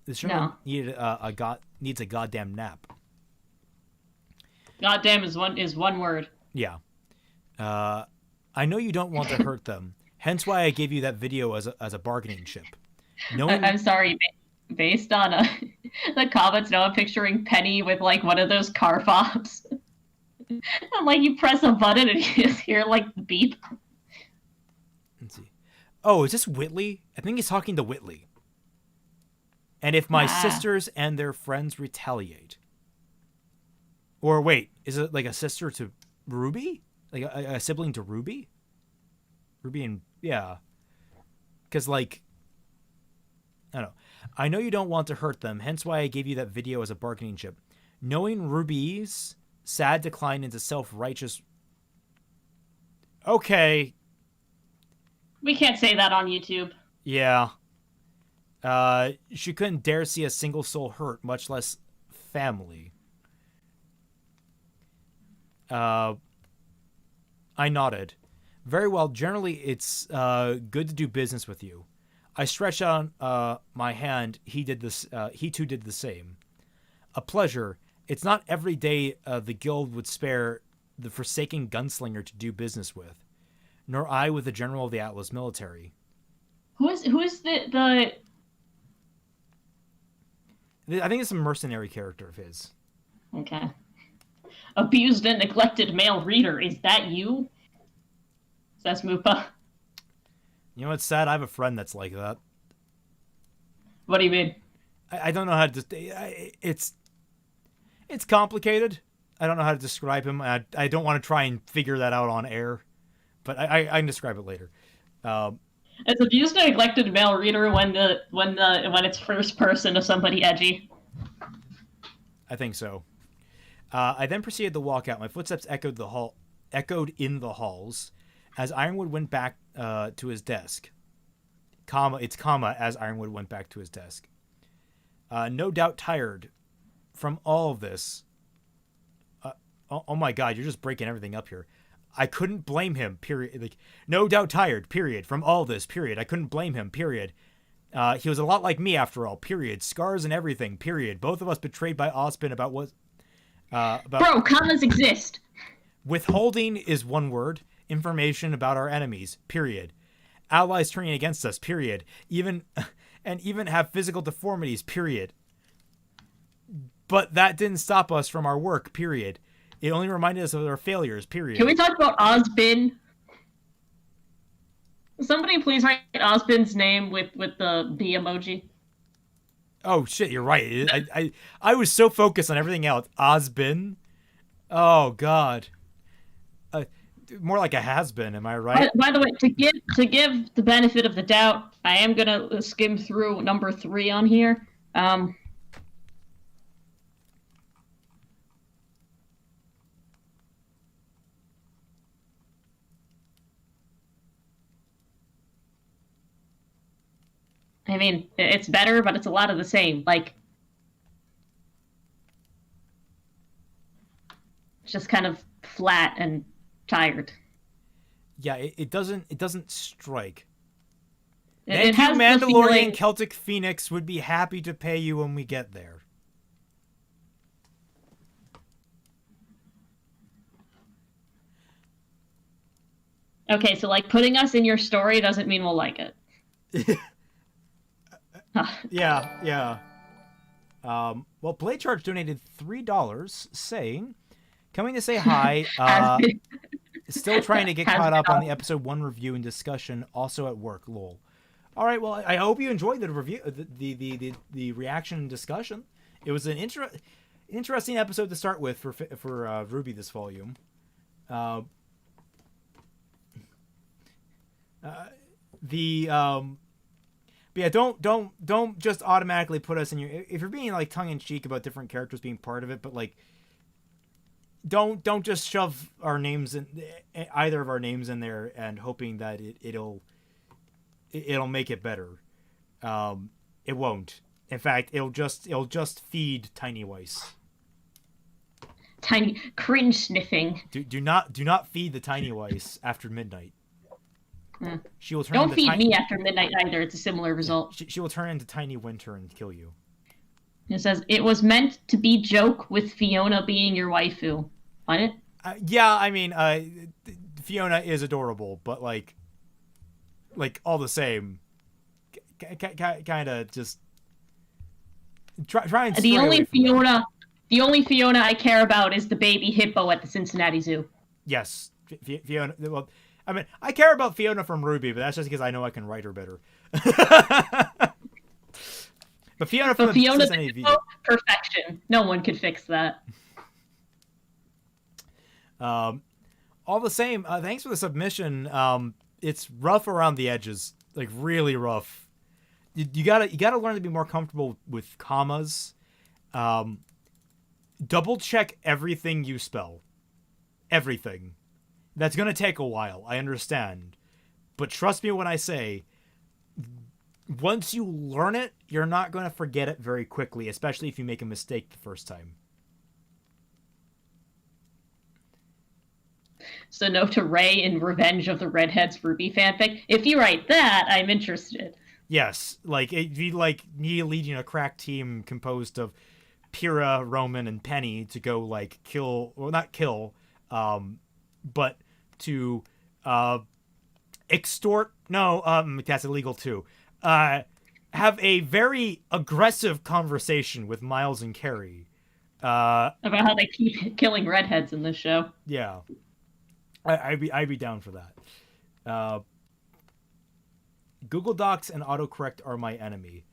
This general needs a goddamn nap. Goddamn is one word. Yeah. I know you don't want to hurt them. Hence why I gave you that video as a bargaining chip. I'm sorry, based on the comments, now I'm picturing Penny with like one of those car fobs. I'm like, you press a button and you just hear like the beep. Let's see. Oh, is this Whitley? I think he's talking to Whitley. And if my sisters and their friends retaliate. Or wait, is it like a sister to RWBY? Like a sibling to RWBY? Ruby and yeah, because like, I don't know. I know you don't want to hurt them, hence why I gave you that video as a bargaining chip. Knowing Ruby's sad decline into self-righteous. Okay. We can't say that on YouTube. Yeah. She couldn't dare see a single soul hurt, much less family. I nodded. Very well. Generally, it's good to do business with you. I stretched out my hand. He did this. He too did the same. A pleasure. It's not every day the guild would spare the forsaken gunslinger to do business with, nor I with the general of the Atlas military. Who is the? I think it's a mercenary character of his. Okay. Abused and neglected male reader. Is that you? Says Moopa. You know what's sad? I have a friend that's like that. What do you mean? I don't know how to. It's complicated. I don't know how to describe him. I don't want to try and figure that out on air, but I can describe it later. It's abused and neglected male reader when it's first person of somebody edgy. I think so. I then proceeded to walk out. My footsteps echoed in the halls, as Ironwood went back to his desk. As Ironwood went back to his desk. No doubt tired from all of this. Oh my God, you're just breaking everything up here. I couldn't blame him, period. Like, no doubt tired, period. From all this, period. I couldn't blame him, period. He was a lot like me, after all, period. Scars and everything, period. Both of us betrayed by Ozpin about what... Bro, commas exist. Withholding is one word. Information about our enemies, period. Allies turning against us, period. Even have physical deformities, period. But that didn't stop us from our work, period. It only reminded us of our failures, period. Can we talk about Ozpin? Somebody please write Ozpin's name with the B emoji. Oh shit, you're right. I was so focused on everything else. Ozpin. Oh God. More like a has-been, am I right? By the way, to give the benefit of the doubt, I am gonna skim through number 3 on here. I mean, it's better, but it's a lot of the same. Like, it's just kind of flat and tired. Yeah, it doesn't strike. It Thank you, has the Mandalorian feeling... Celtic Phoenix would be happy to pay you when we get there. Okay, so like putting us in your story doesn't mean we'll like it. Yeah. Well, Playcharge donated $3 saying, coming to say hi, still trying to get caught up on the episode 1 review and discussion, also at work, lol. All right, well, I hope you enjoyed the review, the reaction and discussion. It was an interesting episode to start with for RWBY this volume. But yeah, don't just automatically put us in your... If you're being like tongue-in-cheek about different characters being part of it, but like, don't just shove our names in, either of our names in there and hoping that it'll make it better. It won't. In fact, it'll just feed Tiny Weiss. Tiny cringe sniffing. Do not feed the Tiny Weiss after midnight. She will turn. Don't feed me after midnight either. It's a similar result. She will turn into Tiny Winter and kill you. It says it was meant to be joke with Fiona being your waifu. What? Yeah, I mean, Fiona is adorable, but like all the same, kind of just try and. The only Fiona I care about is the baby hippo at the Cincinnati Zoo. Yes, Fiona. Well, I mean, I care about Fiona from RWBY, but that's just because I know I can write her better. But Fiona from the Cincinnati Zoo. Perfection. No one could fix that. All the same, thanks for the submission. it's rough around the edges, like really rough. You gotta learn to be more comfortable with commas. Double check everything you spell. Everything. That's gonna take a while, I understand. But trust me when I say, once you learn it, you're not gonna forget it very quickly, especially if you make a mistake the first time. So note to Ray in Revenge of the Redheads RWBY fanfic. If you write that, I'm interested. Yes, like if you need leading a crack team composed of Pyrrha, Roman, and Penny to go like kill, well not kill, but to extort. No, that's illegal too. Have a very aggressive conversation with Miles and Carrie About how they keep killing redheads in this show. Yeah, I'd be down for that. Google Docs and autocorrect are my enemy.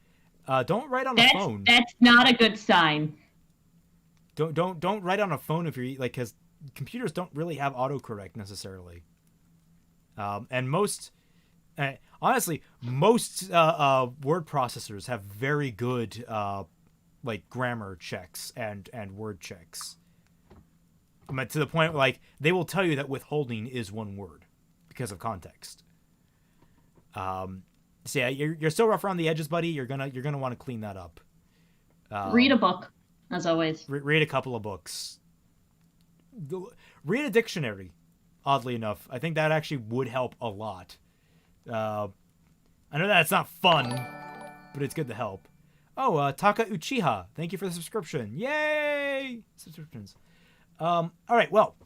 Don't write on a phone. That's not a good sign. Don't write on a phone if you're like, because computers don't really have autocorrect necessarily. And most, honestly, most word processors have very good like grammar checks and word checks. But to the point where, like, they will tell you that withholding is one word because of context. So yeah, you're still rough around the edges, buddy. You're gonna want to clean that up. Read a book, as always. Read a couple of books. Read a dictionary. Oddly enough, I think that actually would help a lot. I know that's not fun, but it's good to help. Oh, Taka Uchiha, thank you for the subscription. Yay! Subscriptions. All right, well,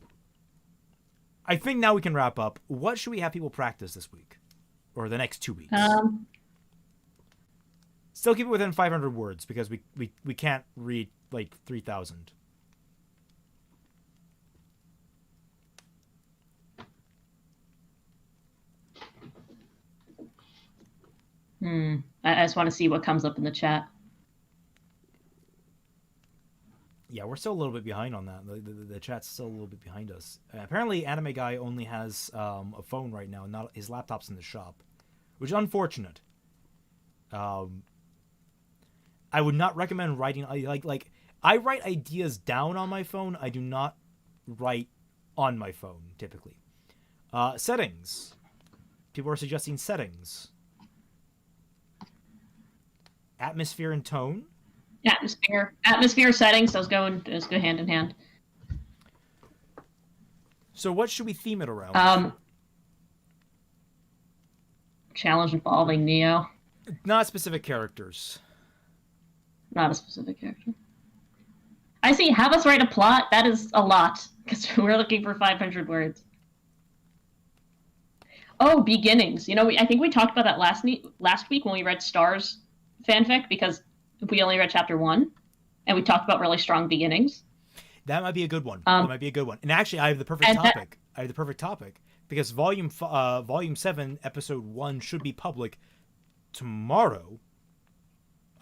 I think now we can wrap up. What should we have people practice this week? Or the next 2 weeks? Still keep it within 500 words, because we can't read, like, 3,000. I just want to see what comes up in the chat. Yeah, we're still a little bit behind on that. The chat's still a little bit behind us. Apparently, Anime Guy only has a phone right now. Not his laptop's in the shop, which is unfortunate. I would not recommend writing like I write ideas down on my phone. I do not write on my phone typically. Settings. People are suggesting settings. Atmosphere and tone. Atmosphere settings. Those go hand in hand. So what should we theme it around? Challenge involving Neo. Not specific characters. Not a specific character. I see. Have us write a plot. That is a lot, because we're looking for 500 words. Oh, beginnings. You know, I think we talked about that last week when we read Stars fanfic, because we only read chapter 1, and we talked about really strong beginnings. That might be a good one. That might be a good one. And actually, I have the perfect topic. I have the perfect topic, because volume 7, episode 1 should be public tomorrow,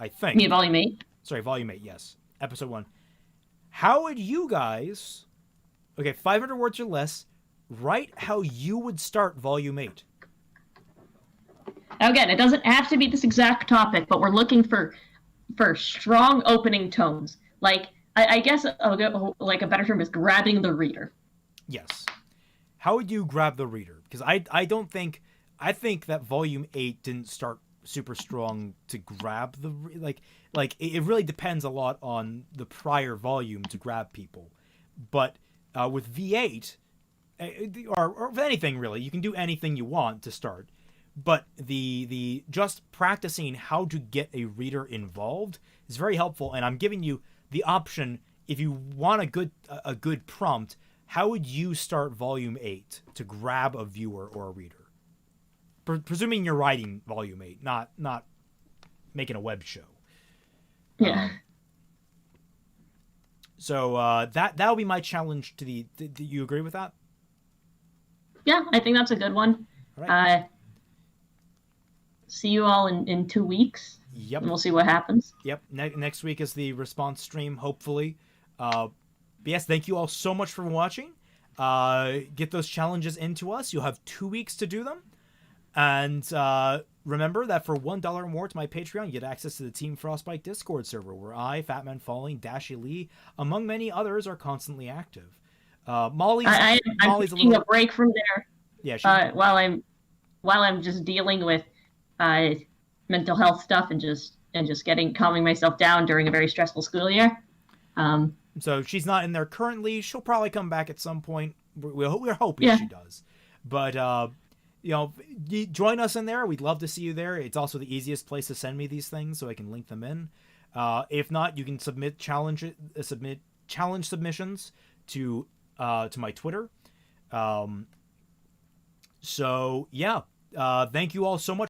I think. You mean volume 8? Sorry, volume 8, yes. Episode 1. How would you guys, 500 words or less, write how you would start volume 8? Again, it doesn't have to be this exact topic, but we're looking for strong opening tones. Like, I guess like a better term is grabbing the reader. Yes. How would you grab the reader? Because I think that volume 8 didn't start super strong to grab the like it really depends a lot on the prior volume to grab people. But with V8 or with anything really, you can do anything you want to start. But the just practicing how to get a reader involved is very helpful, and I'm giving you the option if you want a good prompt. How would you start volume 8 to grab a viewer or a reader? Presuming you're writing volume 8, not making a web show. Yeah. So that'll be my challenge to the. Do you agree with that? Yeah, I think that's a good one. All right. See you all in 2 weeks. Yep. And we'll see what happens. Yep. Next week is the response stream, hopefully. Yes, thank you all so much for watching. Get those challenges into us. You'll have 2 weeks to do them. And remember that for $1 more to my Patreon, you get access to the Team Frostbite Discord server, where I, Fatman Falling, Dashy Lee, among many others, are constantly active. Molly's I'm Molly's taking a break from there. Yeah, While I'm just dealing with mental health stuff and just calming myself down during a very stressful school year. So she's not in there currently. She'll probably come back at some point. We're hoping she does. But join us in there. We'd love to see you there. It's also the easiest place to send me these things, so I can link them in. If not, you can submit challenge submissions to my Twitter. So yeah, thank you all so much.